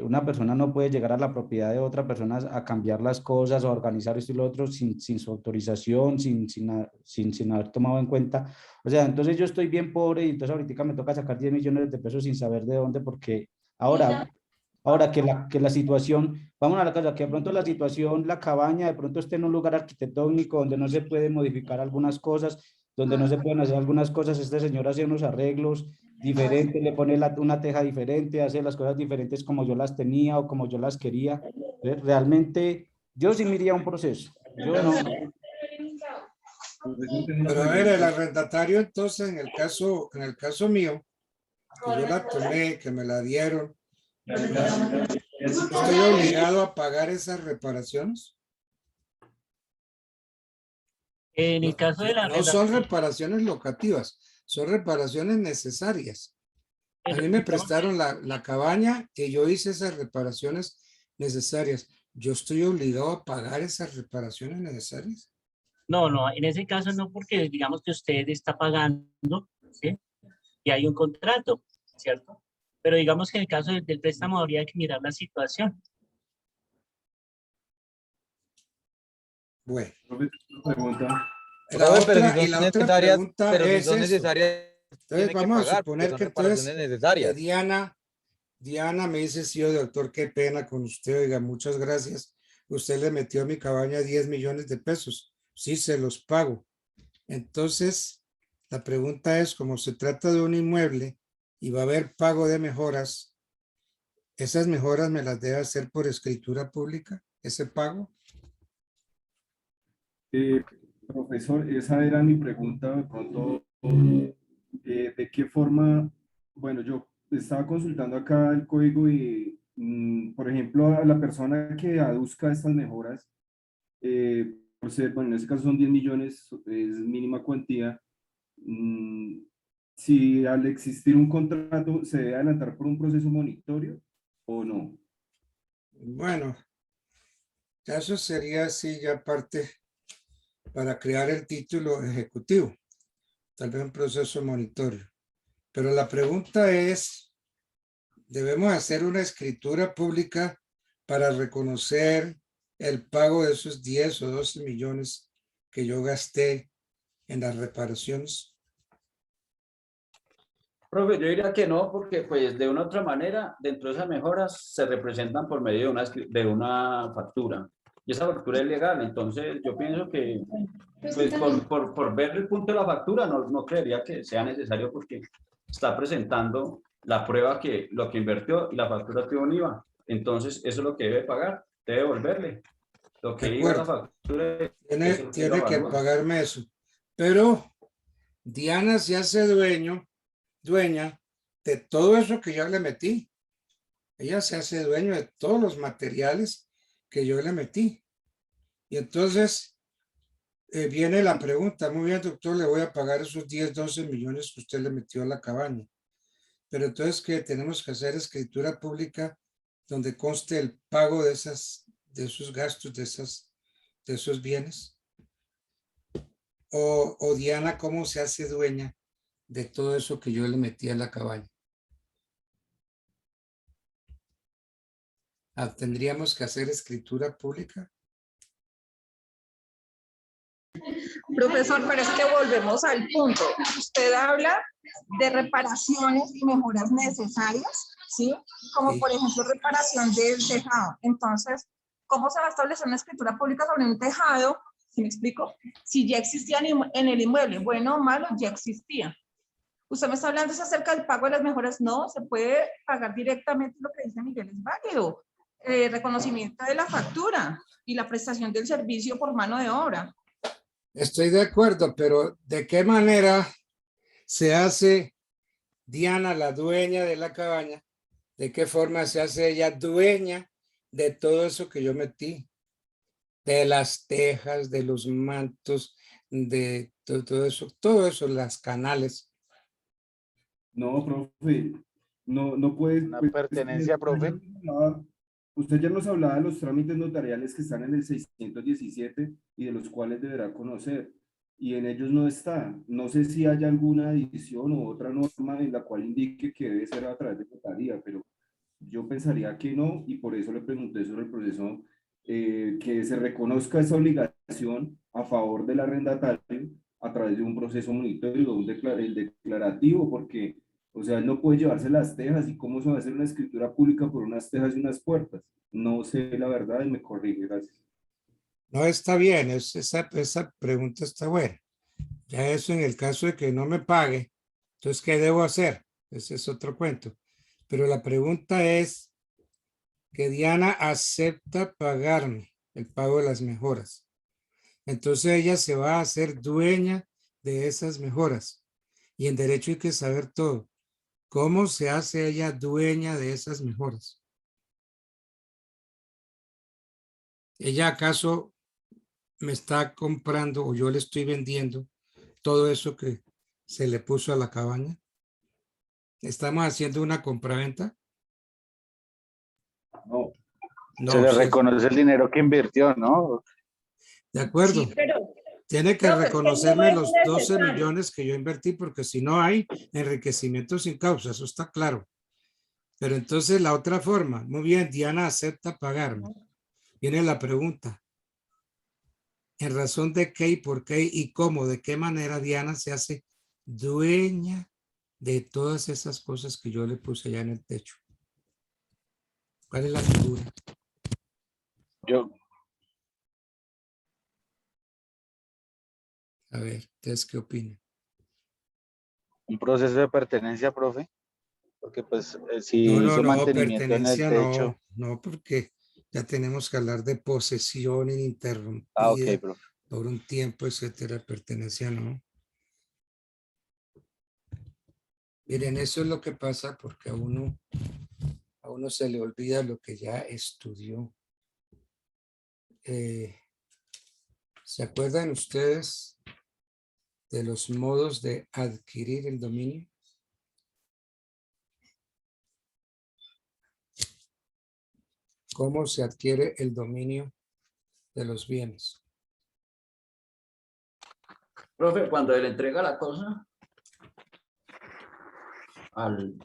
una persona no puede llegar a la propiedad de otra persona a cambiar las cosas o a organizar esto y lo otro sin su autorización, sin haber tomado en cuenta. O sea, entonces yo estoy bien pobre y entonces ahorita me toca sacar 10 millones de pesos sin saber de dónde, porque ahora que la situación, vamos a la casa, que de pronto la situación, la cabaña, de pronto esté en un lugar arquitectónico donde no se puede modificar algunas cosas, donde no se pueden hacer algunas cosas, este señor hace unos arreglos diferentes, le pone una teja diferente, hace las cosas diferentes como yo las tenía o como yo las quería. Realmente, yo sí me iría a un proceso. Yo no. Pero a ver, el arrendatario entonces en el caso mío, que yo la tomé, que me la dieron, ¿estoy obligado a pagar esas reparaciones? En el caso de la No son reparaciones locativas, son reparaciones necesarias. A mí me prestaron la cabaña y yo hice esas reparaciones necesarias. ¿Yo estoy obligado a pagar esas reparaciones necesarias? No, no, en ese caso no, porque digamos que usted está pagando, ¿sí? Y hay un contrato, ¿cierto? Pero digamos que en el caso del préstamo habría que mirar la situación. Bueno. Pregunta. La otra, y la otra pregunta pero si es son esto. necesarias, Entonces tiene que vamos a pagar, suponer porque que son reparaciones entonces necesarias. Diana me dice, sí, doctor, qué pena con usted, oiga, muchas gracias. Usted le metió a mi cabaña 10 millones de pesos. Sí, se los pago. Entonces, la pregunta es, como se trata de un inmueble y va a haber pago de mejoras, ¿esas mejoras me las debe hacer por escritura pública, ese pago? Profesor, esa era mi pregunta. De pronto, ¿de qué forma? Bueno, yo estaba consultando acá el código y, por ejemplo, a la persona que aduzca estas mejoras, por ser, bueno, en este caso son 10 millones, es mínima cuantía. Si al existir un contrato se debe adelantar por un proceso monitorio o no. Bueno, eso sería así ya parte para crear el título ejecutivo, tal vez un proceso monitorio. Pero la pregunta es, ¿debemos hacer una escritura pública para reconocer el pago de esos 10 o 12 millones que yo gasté en las reparaciones? Profe, yo diría que no, porque pues de una u otra manera, dentro de esas mejoras se representan por medio de una factura. Y esa factura es legal, entonces yo pienso que pues por ver el punto de la factura no creería que sea necesario porque está presentando la prueba que lo que invirtió y la factura tiene un IVA. Entonces eso es lo que debe pagar, debe devolverle. Lo que diga la factura. Tiene que pagarme eso. Pero Diana se hace dueña de todo eso que yo le metí. Ella se hace dueño de todos los materiales que yo le metí. Y entonces viene la pregunta, muy bien, doctor, le voy a pagar esos 10, 12 millones que usted le metió a la cabaña. Pero entonces, ¿qué? Tenemos que hacer escritura pública donde conste el pago de esos gastos, de esos bienes. O Diana, ¿cómo se hace dueña de todo eso que yo le metí a la cabaña? ¿Tendríamos que hacer escritura pública? Profesor, pero es que volvemos al punto. Usted habla de reparaciones y mejoras necesarias, ¿sí? Como por ejemplo reparación del tejado. Entonces, ¿cómo se va a establecer una escritura pública sobre un tejado? ¿Sí me explico? Si ya existía en el inmueble, bueno o malo, ya existía. Usted me está hablando acerca del pago de las mejoras. No, se puede pagar directamente, lo que dice Miguel es válido. Reconocimiento de la factura y la prestación del servicio por mano de obra. Estoy de acuerdo, pero ¿de qué manera se hace Diana la dueña de la cabaña? ¿De qué forma se hace ella dueña de todo eso que yo metí? De las tejas, de los mantos, de todo eso, las canales. No, profe, no puede. Una pertenencia, profe. Usted ya nos hablaba de los trámites notariales que están en el 617 y de los cuales deberá conocer, y en ellos no está. No sé si hay alguna adición o otra norma en la cual indique que debe ser a través de notaría, pero yo pensaría que no, y por eso le pregunté sobre el proceso, que se reconozca esa obligación a favor del arrendatario a través de un proceso monitorio, el declarativo, porque o sea, él no puede llevarse las tejas y cómo se va a hacer una escritura pública por unas tejas y unas puertas. No sé la verdad y me corrige, gracias. No, está bien, esa pregunta está buena. Ya eso en el caso de que no me pague, entonces, ¿qué debo hacer? Ese es otro cuento. Pero la pregunta es, que Diana acepta pagarme el pago de las mejoras. Entonces ella se va a hacer dueña de esas mejoras. Y en derecho hay que saber todo. ¿Cómo se hace ella dueña de esas mejoras? ¿Ella acaso me está comprando o yo le estoy vendiendo todo eso que se le puso a la cabaña? ¿Estamos haciendo una compraventa? No. No, Se le sí. reconoce el dinero que invirtió, ¿no? De acuerdo. Sí, pero Tiene que no, pero es que no reconocerme es los 12 necesario. millones que yo invertí, porque si no hay enriquecimiento sin causa, eso está claro. Pero entonces la otra forma, muy bien, Diana acepta pagarme. Viene la pregunta. ¿En razón de qué y por qué y cómo, de qué manera Diana se hace dueña de todas esas cosas que yo le puse allá en el techo? ¿Cuál es la figura? Yo, A ver, ¿ustedes qué opinan? un proceso de pertenencia, profe, porque pues si No, hizo no, mantenimiento en el pertenencia techo. no, porque ya tenemos que hablar de posesión Ah, ok, ininterrumpida profe. por un tiempo, etcétera. Pertenencia no. Miren, eso es lo que pasa porque a uno se le olvida lo que ya estudió. ¿Se acuerdan ustedes de los modos de adquirir el dominio? ¿Cómo se adquiere el dominio de los bienes? Profe, cuando él entrega la cosa al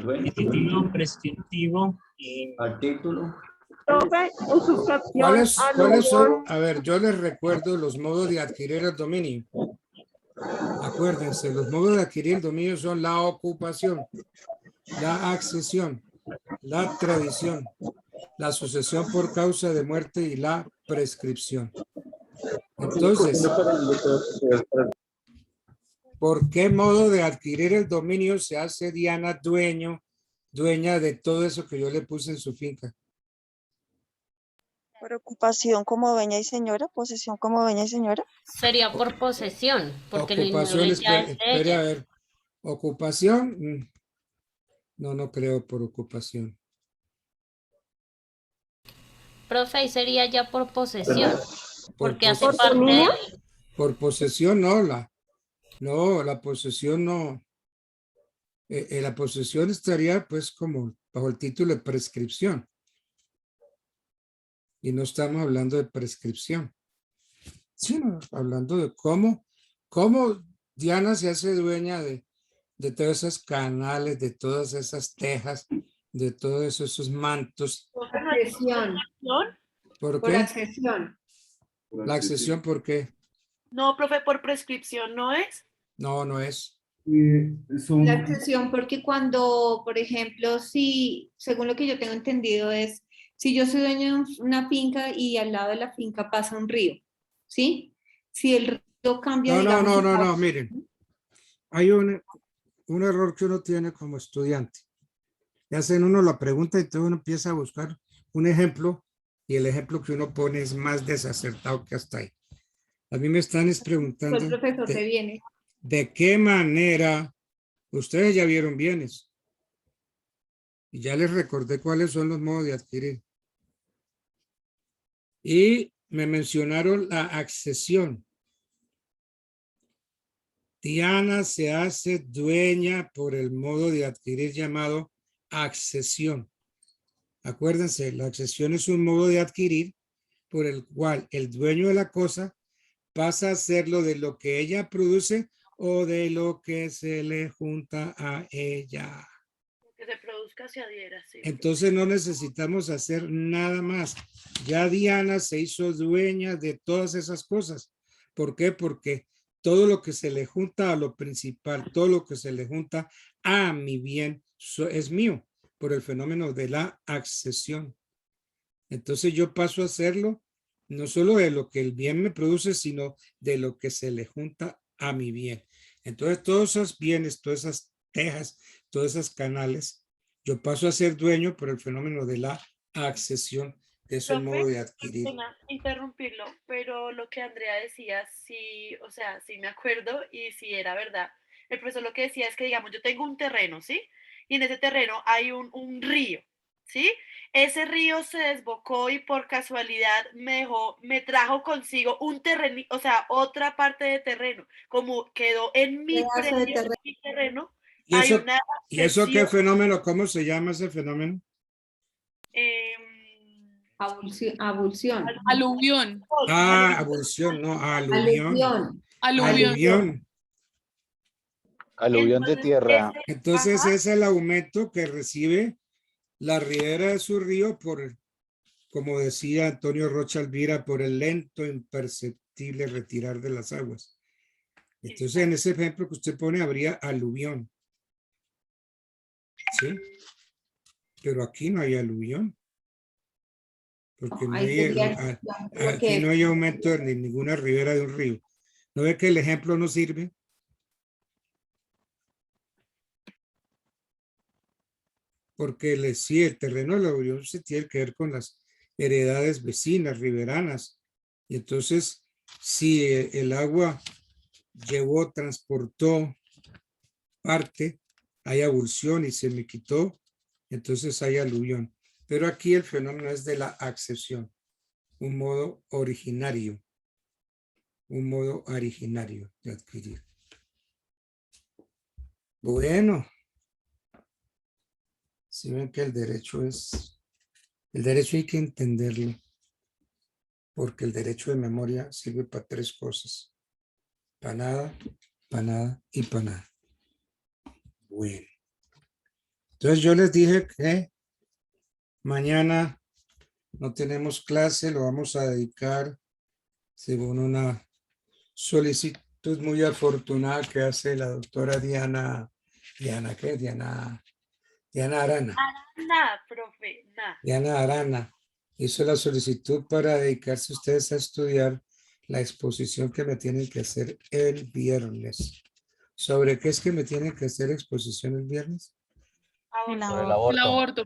dueño, Adquisitivo, prescriptivo y al título. Profe, en sustracción, ¿Cuáles son? alusión. A ver, yo les recuerdo los modos de adquirir el dominio. Acuérdense, los modos de adquirir el dominio son la ocupación, la accesión, la tradición, la sucesión por causa de muerte y la prescripción. Entonces, ¿por qué modo de adquirir el dominio se hace Diana dueña de todo eso que yo le puse en su finca? Por ocupación como dueña y señora, posesión como dueña y señora. Sería por posesión, porque el Ocupación, inmueble ya es de espere a ella. ver. Ocupación, no creo por ocupación. Profe, ahí sería ya por posesión, porque hace posesión. parte de él. Por posesión no, la posesión no. La posesión estaría pues como bajo el título de prescripción. Y no estamos hablando de prescripción, sino hablando de cómo Diana se hace dueña de todos esos canales, de todas esas tejas, de todos esos mantos. Accesión. ¿Por Por qué? accesión. La accesión, ¿por qué? No, profe, por prescripción, ¿no es? No, no es. La accesión porque cuando, por ejemplo, si, según lo que yo tengo entendido es, si yo soy dueño de una finca y al lado de la finca pasa un río, ¿sí? Si el río cambia, No, digamos, no, miren. Hay un error que uno tiene como estudiante. Le hacen uno la pregunta y entonces uno empieza a buscar un ejemplo y el ejemplo que uno pone es más desacertado que hasta ahí. A mí me están preguntando el profesor se viene. de qué manera ustedes ya vieron bienes. Y ya les recordé cuáles son los modos de adquirir. Y me mencionaron la accesión. Diana se hace dueña por el modo de adquirir llamado accesión. Acuérdense, la accesión es un modo de adquirir por el cual el dueño de la cosa pasa a hacerlo de lo que ella produce o de lo que se le junta a ella. Que se produzca, se adhiera, sí. Entonces no necesitamos hacer nada más. Ya Diana se hizo dueña de todas esas cosas. ¿Por qué? Porque todo lo que se le junta a lo principal, todo lo que se le junta a mi bien es mío por el fenómeno de la accesión. Entonces yo paso a hacerlo no solo de lo que el bien me produce, sino de lo que se le junta a mi bien. Entonces todos esos bienes, todas esas tejas, todos esos canales, yo paso a ser dueño por el fenómeno de la accesión, que es el Profe, modo de qué adquirir. pena interrumpirlo, pero lo que Andrea decía, sí, o sea, sí me acuerdo y sí era verdad. El profesor lo que decía es que, digamos, yo tengo un terreno, ¿sí? Y en ese terreno hay un río, ¿sí? Ese río se desbocó y por casualidad me trajo consigo un terreno, o sea, otra parte de terreno. Como quedó en mi Pedazo de predio, en terreno. mi terreno, ¿Y hay eso, una y eso qué accesión. fenómeno? ¿Cómo se llama ese fenómeno? Abulsión. Aluvión. Ah, abulsión, no, aluvión. Aluvión. Aluvión de Entonces, tierra. Entonces ajá, es el aumento que recibe la ribera de su río por, como decía Antonio Rocha Alvira, por el lento, imperceptible retirar de las aguas. Entonces en ese ejemplo que usted pone habría aluvión. ¿Sí? Pero aquí no hay aluvión. Porque no Ahí hay, sería lo aquí no que hay aumento de ninguna ribera de un río. ¿No ve que el ejemplo no sirve? Porque sí, el terreno de la aluvión se tiene que ver con las heredades vecinas, riberanas. Y entonces, si el agua llevó, transportó parte, hay abulsión y se me quitó, entonces hay aluvión. Pero aquí el fenómeno es de la accesión, un modo originario de adquirir. Bueno, si ven que el derecho hay que entenderlo, porque el derecho de memoria sirve para tres cosas: para nada y para nada. Bueno, entonces yo les dije que mañana no tenemos clase, lo vamos a dedicar según una solicitud muy afortunada que hace la doctora Diana Arana. nada, profe, nada. Diana Arana hizo la solicitud para dedicarse ustedes a estudiar la exposición que me tienen que hacer el viernes. ¿Sobre qué es que me tienen que hacer exposición el viernes? El aborto. aborto,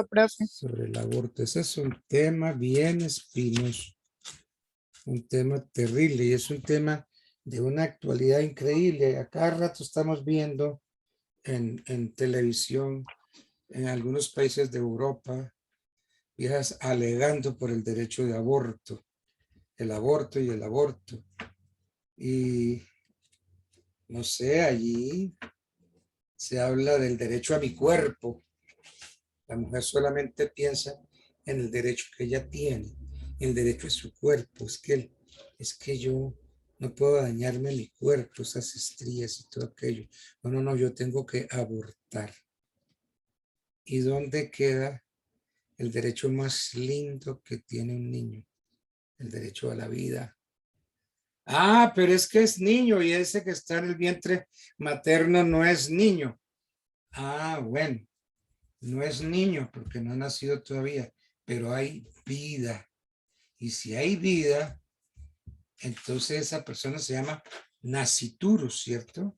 profe. Sobre el aborto. Ese es un tema bien espinoso, un tema terrible y es un tema de una actualidad increíble. A cada rato estamos viendo en televisión, en algunos países de Europa, viejas alegando por el derecho de aborto, el aborto y el aborto. Y no sé, allí se habla del derecho a mi cuerpo. La mujer solamente piensa en el derecho que ella tiene, el derecho a su cuerpo. Es que yo no puedo dañarme mi cuerpo, esas estrías y todo aquello. No, yo tengo que abortar. ¿Y dónde queda el derecho más lindo que tiene un niño? El derecho a la vida. Ah, pero es que es niño y ese que está en el vientre materno no es niño. Ah, bueno, no es niño porque no ha nacido todavía, pero hay vida. Y si hay vida, entonces esa persona se llama nasciturus, ¿cierto?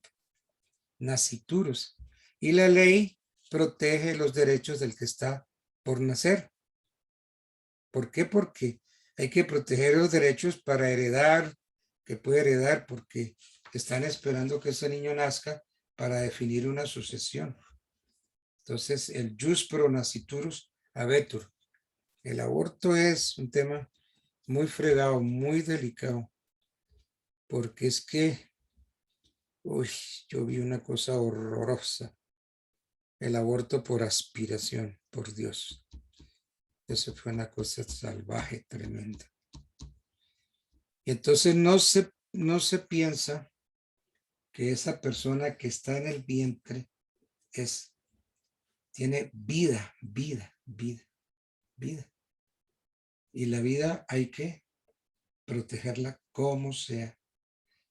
Nasciturus. Y la ley protege los derechos del que está por nacer. ¿Por qué? Porque hay que proteger los derechos para heredar, que puede heredar, porque están esperando que ese niño nazca para definir una sucesión. Entonces, el jus pro nasciturus habetur. El aborto es un tema muy fregado, muy delicado, porque es que, yo vi una cosa horrorosa. El aborto por aspiración, por Dios. Eso fue una cosa salvaje, tremenda. Y entonces no se piensa que esa persona que está en el vientre tiene vida. Y la vida hay que protegerla como sea.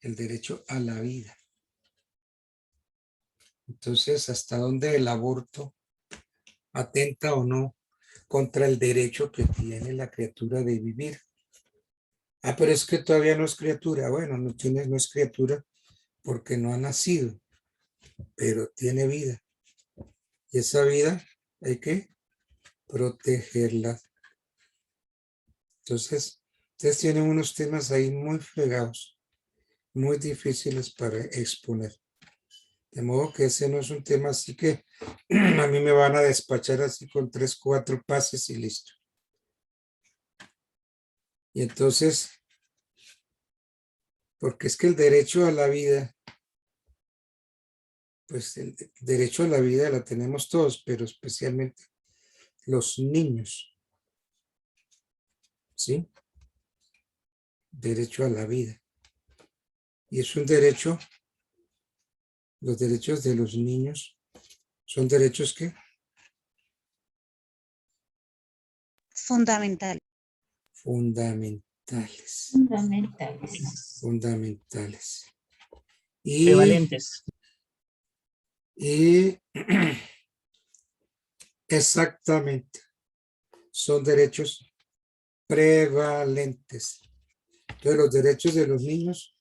El derecho a la vida. Entonces, ¿hasta dónde el aborto atenta o no contra el derecho que tiene la criatura de vivir? Ah, pero es que todavía no es criatura. Bueno, no es criatura porque no ha nacido, pero tiene vida. Y esa vida hay que protegerla. Entonces, ustedes tienen unos temas ahí muy fregados, muy difíciles para exponer. De modo que ese no es un tema así que a mí me van a despachar así con 3, 4 pases y listo. Y entonces, porque es que el derecho a la vida, pues el derecho a la vida la tenemos todos, pero especialmente los niños. ¿Sí? Derecho a la vida. Y es un derecho, los derechos de los niños son derechos que Fundamental. fundamentales. Fundamentales. Fundamentales. Y, Prevalentes. y exactamente, son derechos prevalentes. Entonces los derechos de los niños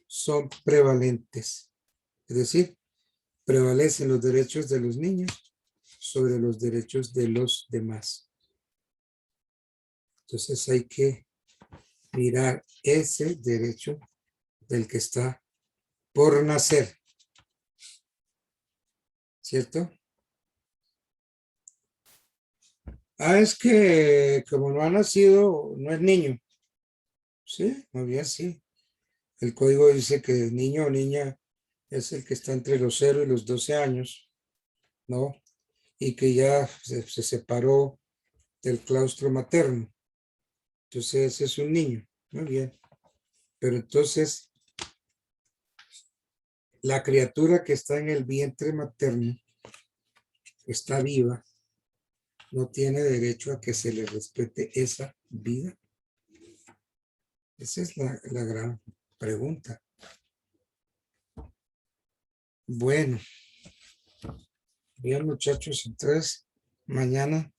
son prevalentes. Es decir, prevalecen los derechos de los niños sobre los derechos de los demás. Entonces hay que mirar ese derecho del que está por nacer. ¿Cierto? Es que como no ha nacido, no es niño. Sí, muy bien, sí. El código dice que niño o niña es el que está entre los 0 y los 12 años, ¿no? Y que ya se separó del claustro materno. Entonces ese es un niño. Muy bien. Pero entonces, la criatura que está en el vientre materno, está viva, no tiene derecho a que se le respete esa vida. Esa es la gran pregunta. Bueno. Bien, muchachos, entonces mañana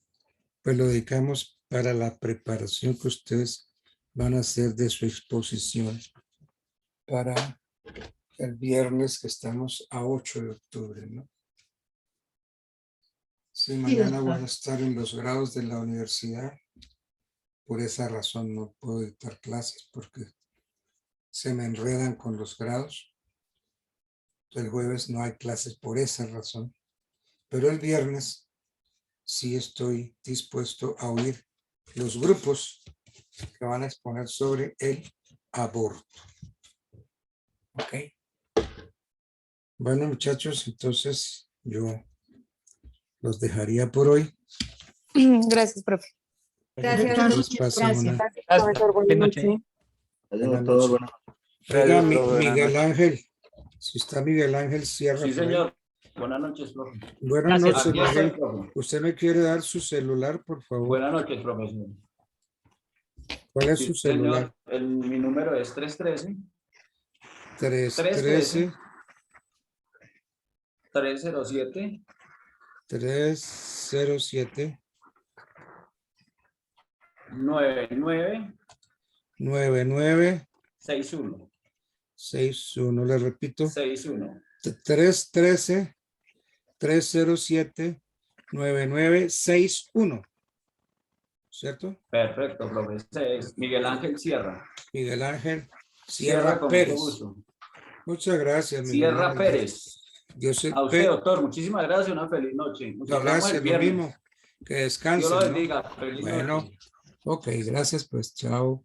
pues lo dedicamos para la preparación que ustedes van a hacer de su exposición para el viernes que estamos a 8 de octubre, ¿no? Sí, mañana voy a estar en los grados de la universidad. Por esa razón no puedo dictar clases porque se me enredan con los grados. El jueves no hay clases por esa razón. Pero el viernes sí estoy dispuesto a oír los grupos que van a exponer sobre el aborto. ¿Ok? Bueno, muchachos, entonces yo los dejaría por hoy. Gracias, profe. Gracias. Pues pasen una- Gracias, profesor. Buenas noches. buenas Doctor, noches. buenas Oiga, Gracias, profe, buenas Miguel noches. Ángel, si está Miguel Ángel, cierra. Sí, por ahí. señor. Buenas noches, profe. Buenas Gracias. noches, Aquí estoy, Miguel. profe. ¿Usted me quiere dar su celular, por favor? Buenas noches, profesor. ¿Cuál es Sí, su celular? señor. Mi número es 313 313 307 307 99 99 61 61. Le repito. 61. 313 307 9961. ¿Cierto? Perfecto, profe. Ese es Miguel Ángel Sierra. Miguel Ángel Sierra, Sierra con Pérez. mucho gusto. Muchas gracias, Miguel Sierra Ángel. Pérez. Yo sé, A usted, doctor. Muchísimas gracias. Una feliz noche. Nos hablamos gracias, el lo viernes. mismo. Que Dios descansen, lo ¿no? bendiga. Feliz Bueno, noche. ok, gracias, pues, chao.